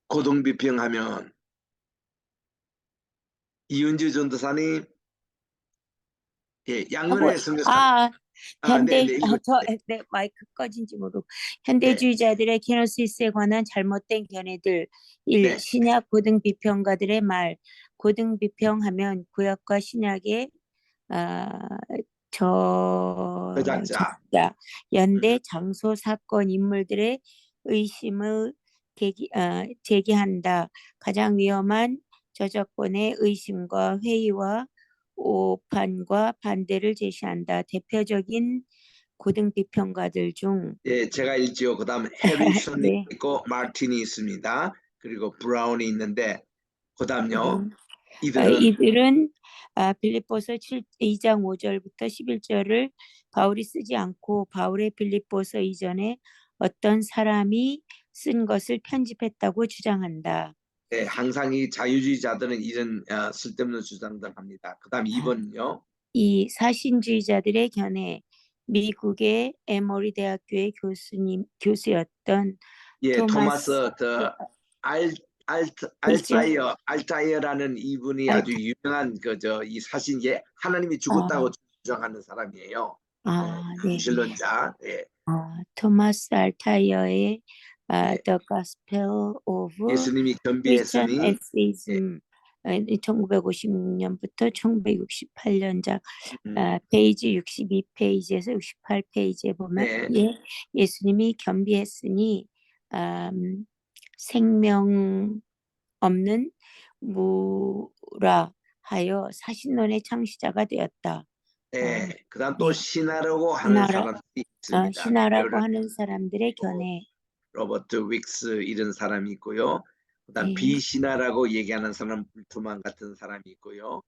고동비평하면 이은주 전도사님, 예, 양문의 성교사. 네, 마이크 꺼진지 모르고. 현대주의자들의 케노시스에 관한 잘못된 견해들. 1. 네. 신약 고등 비평가들의 말. 고등 비평하면 구약과 신약의 저작자. 연대, 장소, 사건, 인물들의 의심을 제기한다. 가장 위험한 저작권의 의심과 회의와 오판과 반대를 제시한다. 대표적인 고등 비평가들 중 예, 제가 읽지요. 그다음 해리슨이 네. 있고 마틴이 있습니다. 그리고 브라운이 있는데 그다음요. 이들은 빌립보서 2장 5절부터 11절을 바울이 쓰지 않고 바울의 빌립보서 이전에 어떤 사람이 쓴 것을 편집했다고 주장한다. 네, 항상 이 자유주의자들은 이런 쓸데없는 주장들 합니다. 그다음 2번요. 이 사신주의자들의 견해. 미국의 에머리 대학교의 교수였던 토마스 알타이어라는 이분이 아주 유명한 이 사신계 하나님이 죽었다고 주장하는 사람이에요. 네. 신론자. 네. 토마스 알타이어의 The Gospel of 예수님이 Christian 겸비했으니 Atheism 1950년부터 1968년작 음, 페이지 62페이지에서 68페이지에 보면 네, 예수님이 겸비했으니 생명 없는 무라 하여 사신론의 창시자가 되었다. 네. 그다음 또 네, 신하라고 하는 신하라, 사람들이 있습니다. 신하라고 예를 하는 사람들의 들어 견해. 로버트 윅스 이런 사람이 있고요. 그다음 네. 비신하라고 얘기하는 사람 불투만 같은 사람이 있고요.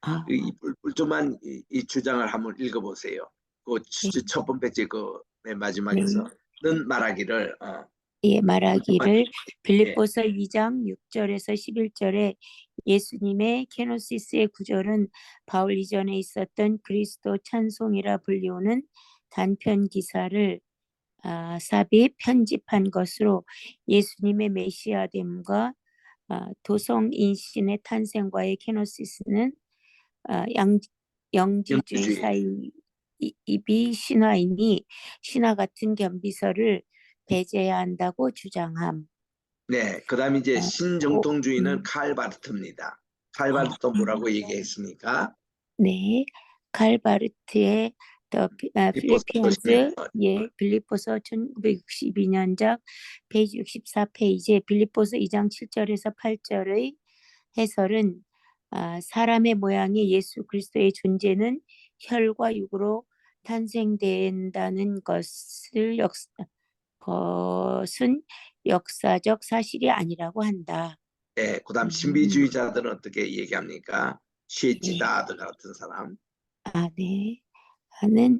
아, 이 불투만 이 주장을 한번 읽어보세요. 그 네, 첫 번째 그 맨 네. 마지막에서는 말하기를 예, 불투만 말하기를 예, 빌립보서 2장 6절에서 11절에 예수님의 케노시스의 구절은 바울 이전에 있었던 그리스도 찬송이라 불리우는 단편 기사를 삽입 편집한 것으로 예수님의 메시아됨과 도성인신의 탄생과의 케노시스는 영지주의 영주주의. 사이 입이 신화이니 신화 같은 겸비설을 배제해야 한다고 주장함. 네, 그다음 이제 어, 오, 신정통주의는 칼 바르트입니다. 칼 아, 바르트 뭐라고 얘기했습니까? 네, 칼바르트의 빌립보서 12년. 필리피언스 빌립보서 1962년작 페이지 64페이지에 빌립보서 2장 7절에서 8절의 해설은 사람의 모양의 예수 그리스도의 존재는 혈과 육으로 탄생된다는 것은 역사적 사실이 아니라고 한다. 네, 그다음 음, 신비주의자들은 어떻게 얘기합니까? 예. 쉐치다드 같은 사람. 네. 하는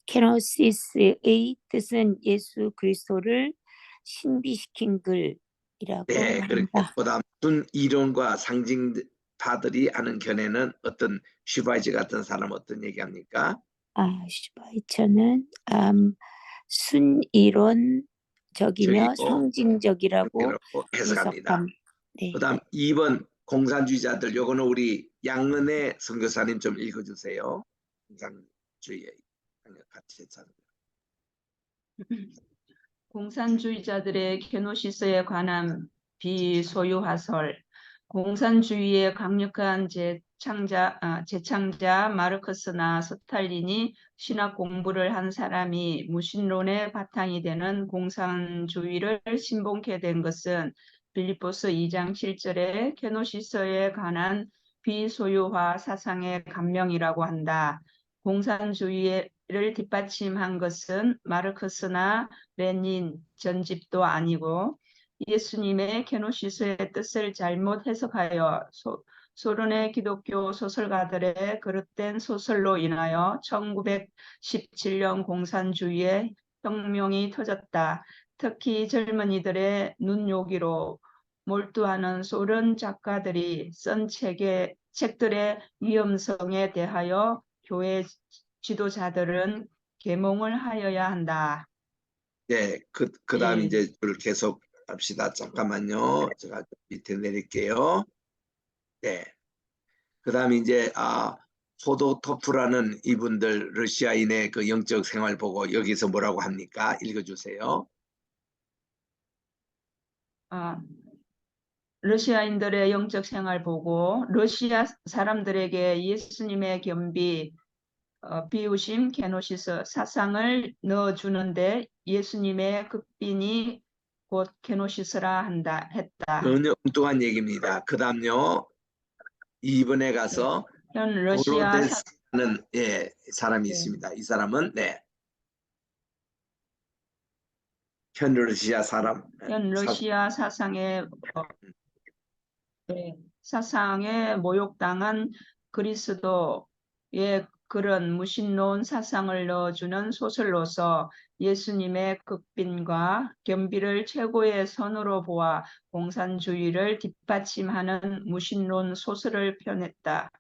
케노시스의 뜻은 예수 그리스도를 신비시킨 글이라고 네, 그렇게 한다. 그다음 순 이론과 상징파들이 하는 견해는 어떤 슈바이지 같은 사람 어떤 얘기합니까? 슈바이처는 순이론적이며 적이고 상징적이라고 이라고 해석합니다. 해석함. 네. 그다음 2번 공산주의자들 요거는 우리 양은혜 선교사님 좀 읽어주세요. 공산주의의 강력한 제찬. 공산주의자들의 케노시스에 관한 비소유화설, 공산주의의 강력한 재창자 마르크스나 스탈린이 신학 공부를 한 사람이 무신론의 바탕이 되는 공산주의를 신봉케 된 것은 빌립보서 2장 7절의 케노시스에 관한 비소유화 사상의 감명이라고 한다. 공산주의를 뒷받침한 것은 마르크스나 레닌 전집도 아니고 예수님의 케노시스의 뜻을 잘못 해석하여 소련의 기독교 소설가들의 그릇된 소설로 인하여 1917년 공산주의의 혁명이 터졌다. 특히 젊은이들의 눈요기로 몰두하는 소련 작가들이 쓴 책들의 위험성에 대하여 교회 지도자들은 계몽을 하여야 한다. 네, 그다음 예. 이제 줄 계속 합시다. 잠깐만요. 제가 밑에 내릴게요. 네. 그다음 이제 포도토프라는 이분들 러시아인의 그 영적 생활 보고 여기서 뭐라고 합니까? 읽어주세요. 러시아인들의 영적 생활 보고 러시아 사람들에게 예수님의 겸비, 비우심, 케노시스 사상을 넣어주는데 예수님의 극빈이 곧 케노시스라 했다. 전혀 엉뚱한 얘기입니다. 그다음요. 2번에 가서 현 러시아 고로데스는 사람이 네. 있습니다. 이 사람은 현 러시아 사람. 현 러시아 사상에 모욕당한 그리스도의 그런 무신론 사상을 넣어주는 소설로서 예수님의 극빈과 겸비를 최고의 선으로 보아 공산주의를 뒷받침하는 무신론 소설을 펴냈다.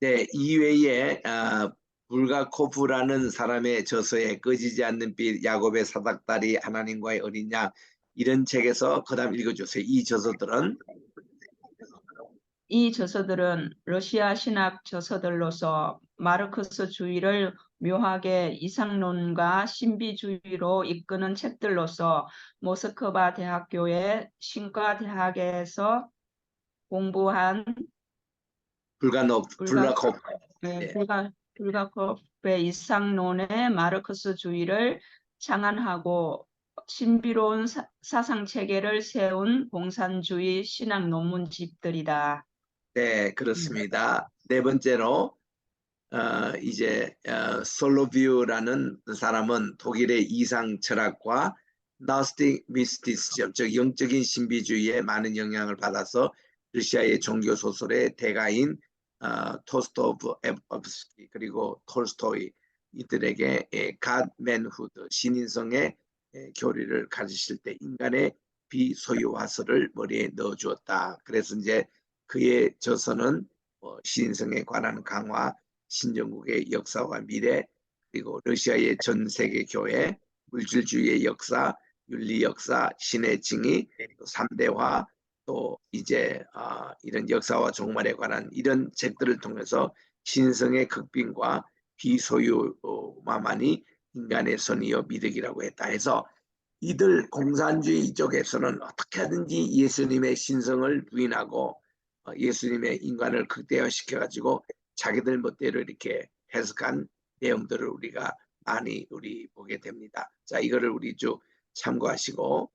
네, 이외에 불가코프라는 사람의 저서에 꺼지지 않는 빛, 야곱의 사닥다리, 하나님과의 어린 양 이런 책에서 그다음 읽어주세요. 이 저서들은 이 저서들은 러시아 신학 저서들로서 마르크스주의를 묘하게 이상론과 신비주의로 이끄는 책들로서 모스크바 대학교의 신과대학에서 공부한 불가코 네. 불가코프의 이상론의 마르크스주의를 창안하고 신비로운 사상 체계를 세운 공산주의 신학 논문집들이다. 네, 그렇습니다. 네 번째로 이제 솔로뷰라는 사람은 독일의 이상 철학과 나스틱 미스티시즘, 즉 영적인 신비주의에 많은 영향을 받아서 러시아의 종교 소설의 대가인 토스토옙스키 그리고 톨스토이 이들에게 갓맨후드 신인성의 교리를 가르칠 때 인간의 비소유화설을 머리에 넣어주었다. 그래서 이제 그의 저서는 신인성에 관한 강화, 신정국의 역사와 미래, 그리고 러시아의 전 세계 교회, 물질주의의 역사, 윤리 역사, 신의 징이, 또 3대화, 또 이제 이런 역사와 종말에 관한 이런 책들을 통해서 신성의 극빈과 비소유만이 인간의 선이요 미덕이라고 했다 해서 이들 공산주의 쪽에서는 어떻게 하든지 예수님의 신성을 부인하고 예수님의 인간을 극대화시켜 가지고 자기들 멋대로 이렇게 해석한 내용들을 우리가 많이 보게 됩니다. 자, 이거를 우리 쭉 참고하시고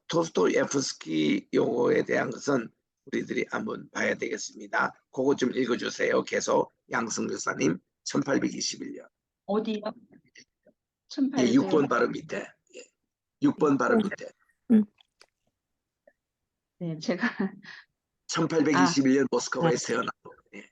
토스토예프스키 요거에 대한 것은 우리들이 한번 봐야 되겠습니다. 그거 좀 읽어주세요. 계속 양승교사님 1821년. 어디요? 예, 1800. 6번 바로 밑에. 예, 6번 바로 밑에. 네, 제가 1821년 모스크바에 태어나고. 예.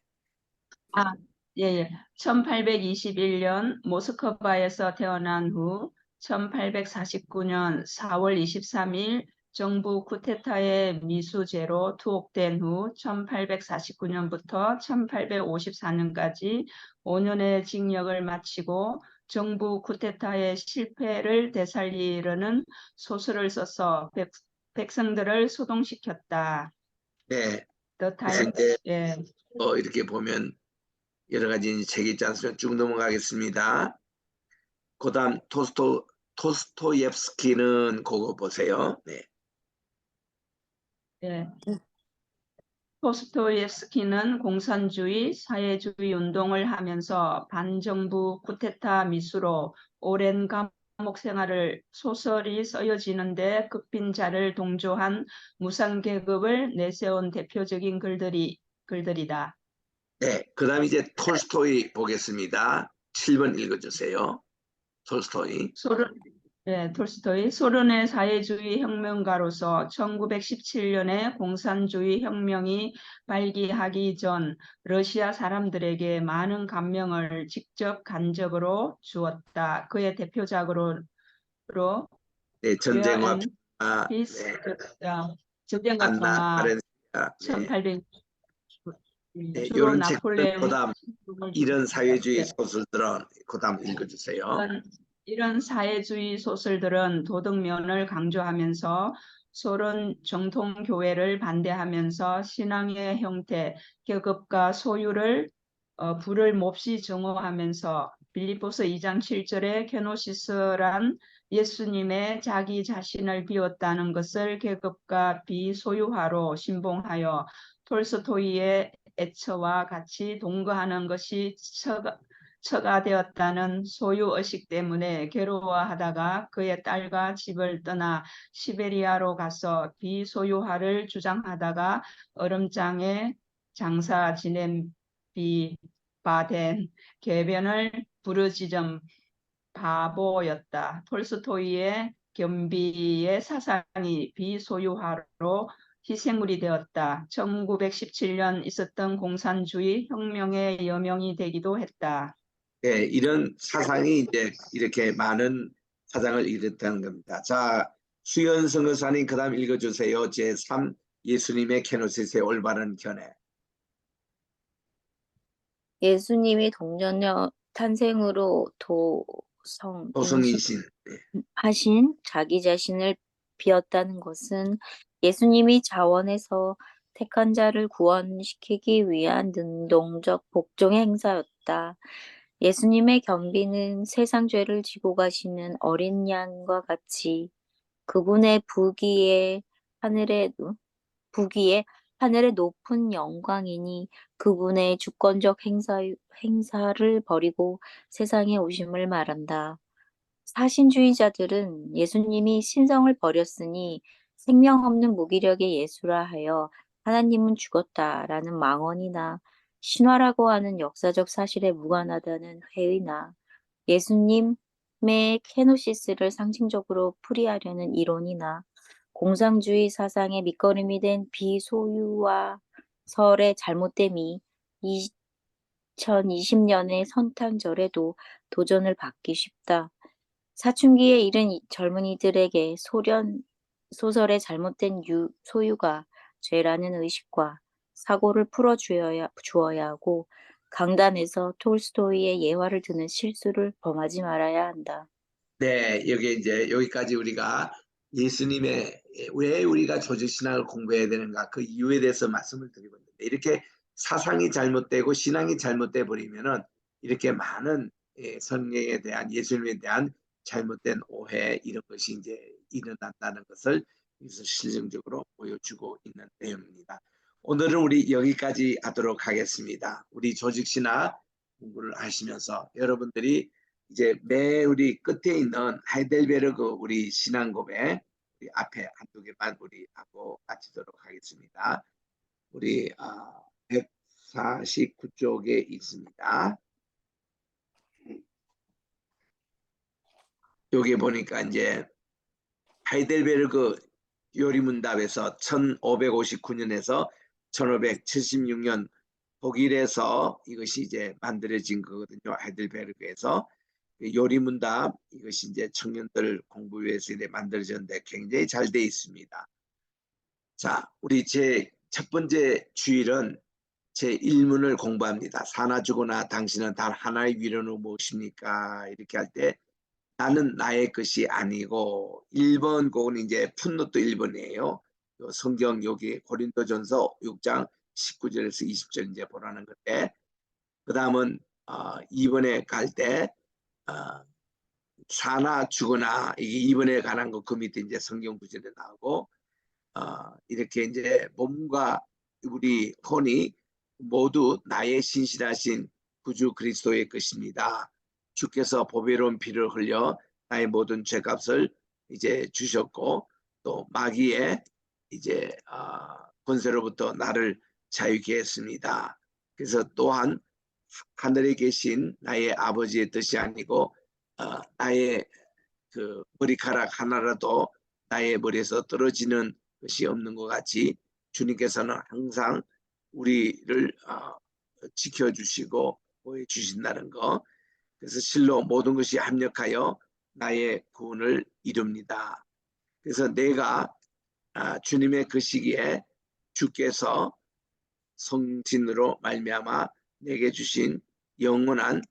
예. 1821년 모스크바에서 태어난 후 1849년 4월 23일 정부 쿠데타의 미수죄로 투옥된 후 1849년부터 1854년까지 5년의 징역을 마치고 정부 쿠데타의 실패를 되살리려는 소설을 써서 백성들을 소동시켰다. 네. The 그래서 Times. 이제 예. 이렇게 보면 여러 가지 책이 있지 않습니까? 쭉 넘어가겠습니다. 그다음 토스토옙스키는 그거 보세요. 네. 예. 토스토옙스키는 공산주의, 사회주의 운동을 하면서 반정부 쿠데타 미수로 오랜 감옥 생활을 소설이 쓰여지는데 극빈자를 동조한 무상계급을 내세운 대표적인 글들이다. 네. 그다음 이제 톨스토이 보겠습니다. 7번 읽어주세요. 톨스토이. 톨스토이 소련의 사회주의 혁명가로서 1917년에 공산주의 혁명이 발기하기 전 러시아 사람들에게 많은 감명을 직접 간접으로 주었다. 그의 대표작으로 네, 전쟁과 네. 전쟁과 안나 평화 아렌스가 네. 1800 네, 주로 이런 책들 나폴레옹 그다음 이런 사회주의 소설들은 그다음 읽어주세요. 이런 사회주의 소설들은 도덕면을 강조하면서 소련 정통교회를 반대하면서 신앙의 형태, 계급과 소유를 부를 몹시 정오하면서 빌립보서 2장 7절에 케노시스란 예수님의 자기 자신을 비웠다는 것을 계급과 비소유화로 신봉하여 톨스토이의 애처와 같이 동거하는 것이 처가되었다는 소유의식 때문에 괴로워하다가 그의 딸과 집을 떠나 시베리아로 가서 비소유화를 주장하다가 얼음장에 장사 지낸 바된 궤변을 부르짖은 바보였다. 톨스토이의 겸비의 사상이 비소유화로 희생물이 되었다. 1917년 있었던 공산주의 혁명의 여명이 되기도 했다. 네, 이런 사상이 이제 이렇게 많은 사상을 일으켰다는 겁니다. 자, 수연 선교사님 그다음 읽어주세요. 제3 예수님의 케노시스의 올바른 견해. 예수님이 동정녀 탄생으로 도성이신. 하신 자기 자신을 비었다는 것은 예수님이 자원해서 택한 자를 구원시키기 위한 능동적 복종의 행사였다. 예수님의 겸비는 세상 죄를 지고 가시는 어린 양과 같이 그분의 부귀에 하늘에 부귀에 하늘의 높은 영광이니 그분의 주권적 행사를 버리고 세상에 오심을 말한다. 사신주의자들은 예수님이 신성을 버렸으니 생명 없는 무기력의 예수라 하여 하나님은 죽었다라는 망언이나 신화라고 하는 역사적 사실에 무관하다는 회의나 예수님의 케노시스를 상징적으로 풀이하려는 이론이나 공상주의 사상의 밑거름이 된 비소유와 설의 잘못됨이 2020년의 선탄절에도 도전을 받기 쉽다. 사춘기에 이른 젊은이들에게 소설의 잘못된 소유가 죄라는 의식과 사고를 주어야 하고 강단에서 톨스토이의 예화를 드는 실수를 범하지 말아야 한다. 네, 여기 이제 여기까지 우리가 예수님의 왜 우리가 조직신학을 공부해야 되는가 그 이유에 대해서 말씀을 드리고 있는데 이렇게 사상이 잘못되고 신앙이 잘못돼 버리면은 이렇게 많은 성령에 대한 예수님에 대한 잘못된 오해 이런 것이 이제 일어난다는 것을 여기서 실증적으로 보여주고 있는 내용입니다. 오늘은 우리 여기까지 하도록 하겠습니다. 우리 조직신학 공부를 하시면서 여러분들이 이제 우리 끝에 있는 하이델베르그 우리 신앙고백 우리 앞에 한두 개만 우리 하고 마치도록 하겠습니다. 우리 149쪽에 있습니다. 여기 보니까 이제 하이델베르그 요리문답에서 1559년에서 1576년 독일에서 이것이 이제 만들어진 거거든요. 하이델베르그에서 요리문답 이것이 이제 청년들 공부 위해서 만들어졌는데 굉장히 잘 돼 있습니다. 자, 우리 제 첫 번째 주일은 제 1문을 공부합니다. 사나 죽으나 당신은 단 하나의 위로는 무엇입니까? 이렇게 할 때 나는 나의 것이 아니고 1번 곡은 이제 풋노트 1번이에요. 성경 여기 고린도전서 6장 19절에서 20절 이제 보라는 건데 그 다음은 2번에 갈때 사나 죽으나 이게 2번에 관한 거 그 밑에 이제 성경 구절에 나오고 이렇게 이제 몸과 우리 혼이 모두 나의 신실하신 구주 그리스도의 것입니다. 주께서 보배로운 피를 흘려 나의 모든 죄값을 이제 주셨고 또 마귀의 이제 권세로부터 나를 자유케 했습니다. 그래서 또한 하늘에 계신 나의 아버지의 뜻이 아니고 나의 그 머리카락 하나라도 나의 머리에서 떨어지는 것이 없는 것 같이 주님께서는 항상 우리를 지켜주시고 보여주신다는 거. 그래서 실로 모든 것이 합력하여 나의 구원을 이룹니다. 그래서 내가 주님의 그 시기에 주께서 성진으로 말미암아 내게 주신 영원한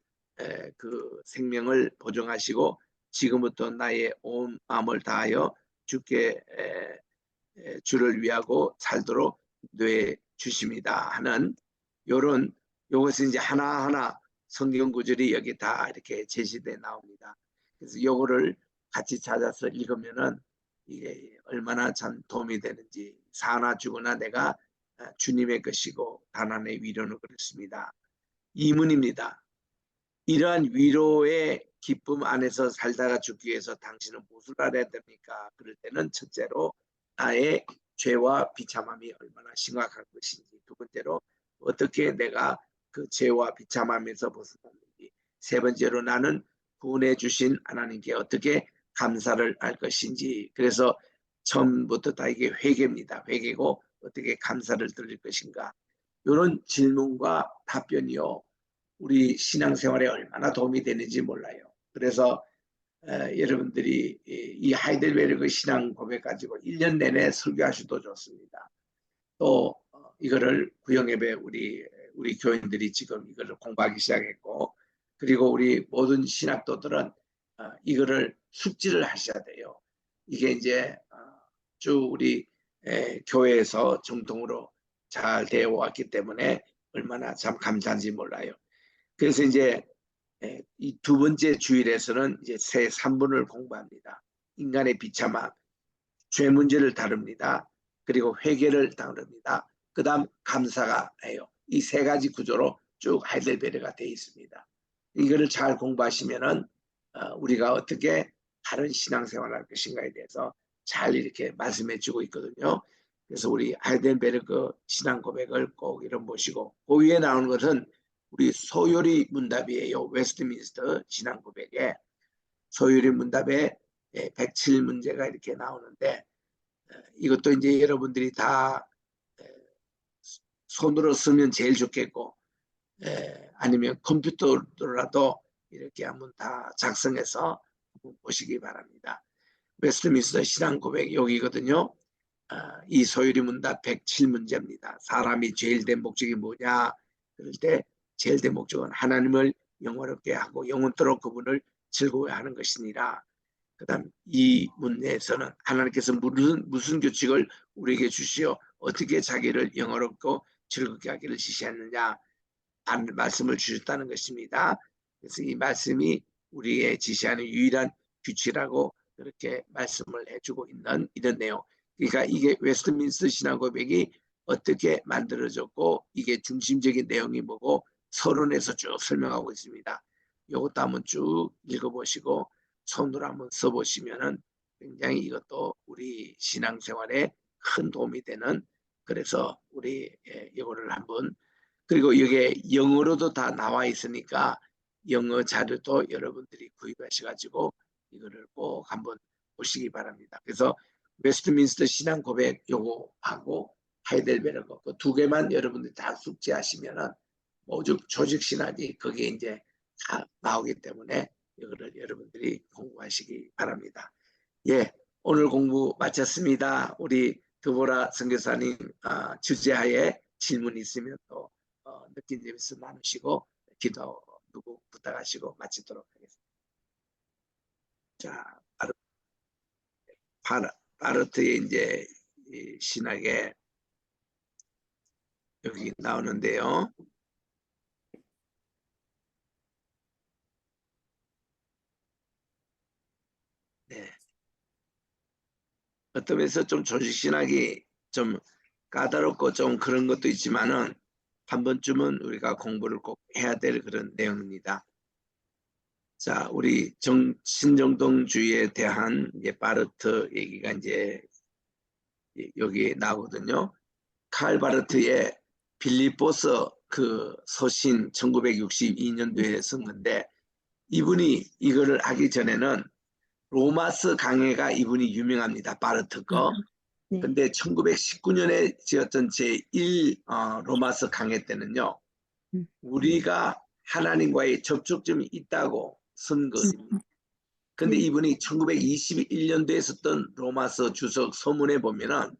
그 생명을 보증하시고 지금부터 나의 온 마음을 다하여 주께 주를 위하고 살도록 인도해 주십니다 하는 요것은 이제 하나하나 성경 구절이 여기 다 이렇게 제시돼 나옵니다. 그래서 요거를 같이 찾아서 읽으면은 이게 얼마나 참 도움이 되는지 사나 죽으나 내가 주님의 것이고 가난의 위로는 그렇습니다. 이문입니다. 이러한 위로의 기쁨 안에서 살다가 죽기 위해서 당신은 무엇을 알아야 됩니까? 그럴 때는 첫째로 나의 죄와 비참함이 얼마나 심각한 것인지, 두 번째로 어떻게 내가 그 죄와 비참함에서 벗어났는지, 세 번째로 나는 구원해 주신 하나님께 어떻게 감사를 할 것인지. 그래서 처음부터 다 이게 회개입니다. 회개고 어떻게 감사를 드릴 것인가. 이런 질문과 답변이요. 우리 신앙생활에 얼마나 도움이 되는지 몰라요. 그래서 여러분들이 이 하이델베르그 신앙 고백 가지고 1년 내내 설교하셔도 좋습니다. 또 이거를 구영예배 우리 교인들이 지금 이거를 공부하기 시작했고 그리고 우리 모든 신학도들은 이거를 숙지를 하셔야 돼요. 이게 이제 쭉 우리 교회에서 정통으로 잘 되어 왔기 때문에 얼마나 참 감사한지 몰라요. 그래서 이제 이 두 번째 주일에서는 이제 새 3분을 공부합니다. 인간의 비참함, 죄 문제를 다룹니다. 그리고 회개를 따릅니다. 그 다음 감사가 해요. 이 세 가지 구조로 쭉 하이델베르가 되어 있습니다. 이거를 잘 공부하시면은 우리가 어떻게 다른 신앙생활을 할 것인가에 대해서 잘 이렇게 말씀해 주고 있거든요. 그래서 우리 하이델베르그 신앙 고백을 꼭 이런 보시고, 그 위에 나오는 것은 우리 소요리 문답이에요. 웨스트민스터 신앙 고백에 소요리 문답에 107문제가 이렇게 나오는데, 이것도 이제 여러분들이 다 손으로 쓰면 제일 좋겠고, 아니면 컴퓨터로라도 이렇게 한번 다 작성해서 한번 보시기 바랍니다. 웨스트민스터 신앙 고백 여기거든요. 이 소요리 문답 107문제입니다. 사람이 제일 된 목적이 뭐냐? 그럴 때 제일 된 목적은 하나님을 영원롭게 하고 영원토록 그분을 즐거워하는 것이니라. 그 다음 이 문제에서는 하나님께서 무슨 규칙을 우리에게 주시어 어떻게 자기를 영원롭고 즐겁게 하기를 지시했느냐 하는 말씀을 주셨다는 것입니다. 그래서 이 말씀이 우리의 지시하는 유일한 규칙이라고 그렇게 말씀을 해주고 있는 이런 내용. 그러니까 이게 웨스트민스터 신앙 고백이 어떻게 만들어졌고 이게 중심적인 내용이 뭐고 서론에서 쭉 설명하고 있습니다. 이것도 한번 쭉 읽어보시고 손으로 한번 써보시면은 굉장히 이것도 우리 신앙생활에 큰 도움이 되는, 그래서 우리 이거를 한번, 그리고 이게 영어로도 다 나와 있으니까 영어 자료도 여러분들이 구입하셔가지고 이거를 꼭 한번 보시기 바랍니다. 그래서 웨스트민스터 신앙 고백 요거하고 하이델베르그 그 두 개만 여러분들이 다 숙지하시면은 오직 조직 신학이 거기에 이제 다 나오기 때문에 이거를 여러분들이 공부하시기 바랍니다. 예, 오늘 공부 마쳤습니다. 우리 드보라 선교사님 주제하에 질문 있으면 또 느낀 점 있으면 나누시고 기도 누구 부탁하시고 마치도록 하겠습니다. 자, 바르트의 이제 신학에 여기 나오는데요. 네. 어떤 면에서 좀 조직신학이 좀 까다롭고 좀 그런 것도 있지만은 한 번쯤은 우리가 공부를 꼭 해야 될 그런 내용입니다. 자, 우리 신정동주의에 대한 바르트 얘기가 이제 여기 나오거든요. 칼 바르트의 빌립보서 그 서신 1962년도에 쓴 건데, 이분이 이거를 하기 전에는 로마서 강해가 이분이 유명합니다. 바르트 거. 네. 근데 1919년에 지었던 제1 로마서 강해 때는요. 우리가 하나님과의 접촉점이 있다고 쓴 것입니다. 근데 이분이 1921년도에 썼던 로마서 주석 서문에 보면은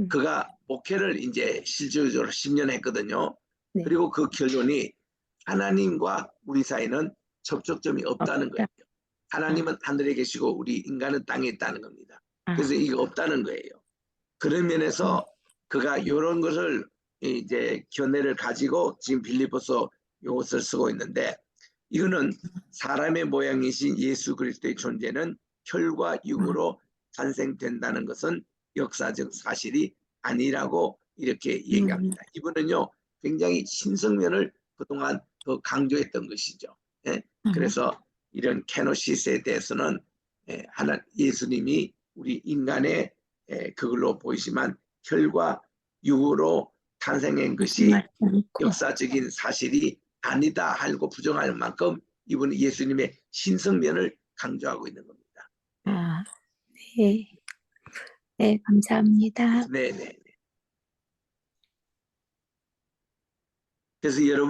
그가 목회를 이제 실질적으로 10년 했거든요. 네. 그리고 그 결론이 하나님과 우리 사이는 접촉점이 없다는 거예요. 하나님은 하늘에 계시고 우리 인간은 땅에 있다는 겁니다. 그래서 이게 없다는 거예요. 그런 면에서 그가 이런 것을 이제 견해를 가지고 지금 빌립보서 이것을 쓰고 있는데, 이거는 사람의 모양이신 예수 그리스도의 존재는 혈과 육으로 탄생된다는 것은 역사적 사실이 아니라고 이렇게 얘기합니다. 이분은요 굉장히 신성면을 그동안 더 강조했던 것이죠. 예? 그래서 이런 케노시스에 대해서는 예수님이 우리 인간의 그걸로 보이지만 혈과 육으로 탄생한 것이 역사적인 사실이 아니다 하고 부정할 만큼 이분은 예수님의 신성면을 강조하고 있는 겁니다. 네. 네, 감사합니다. 네네. 그래서 여러분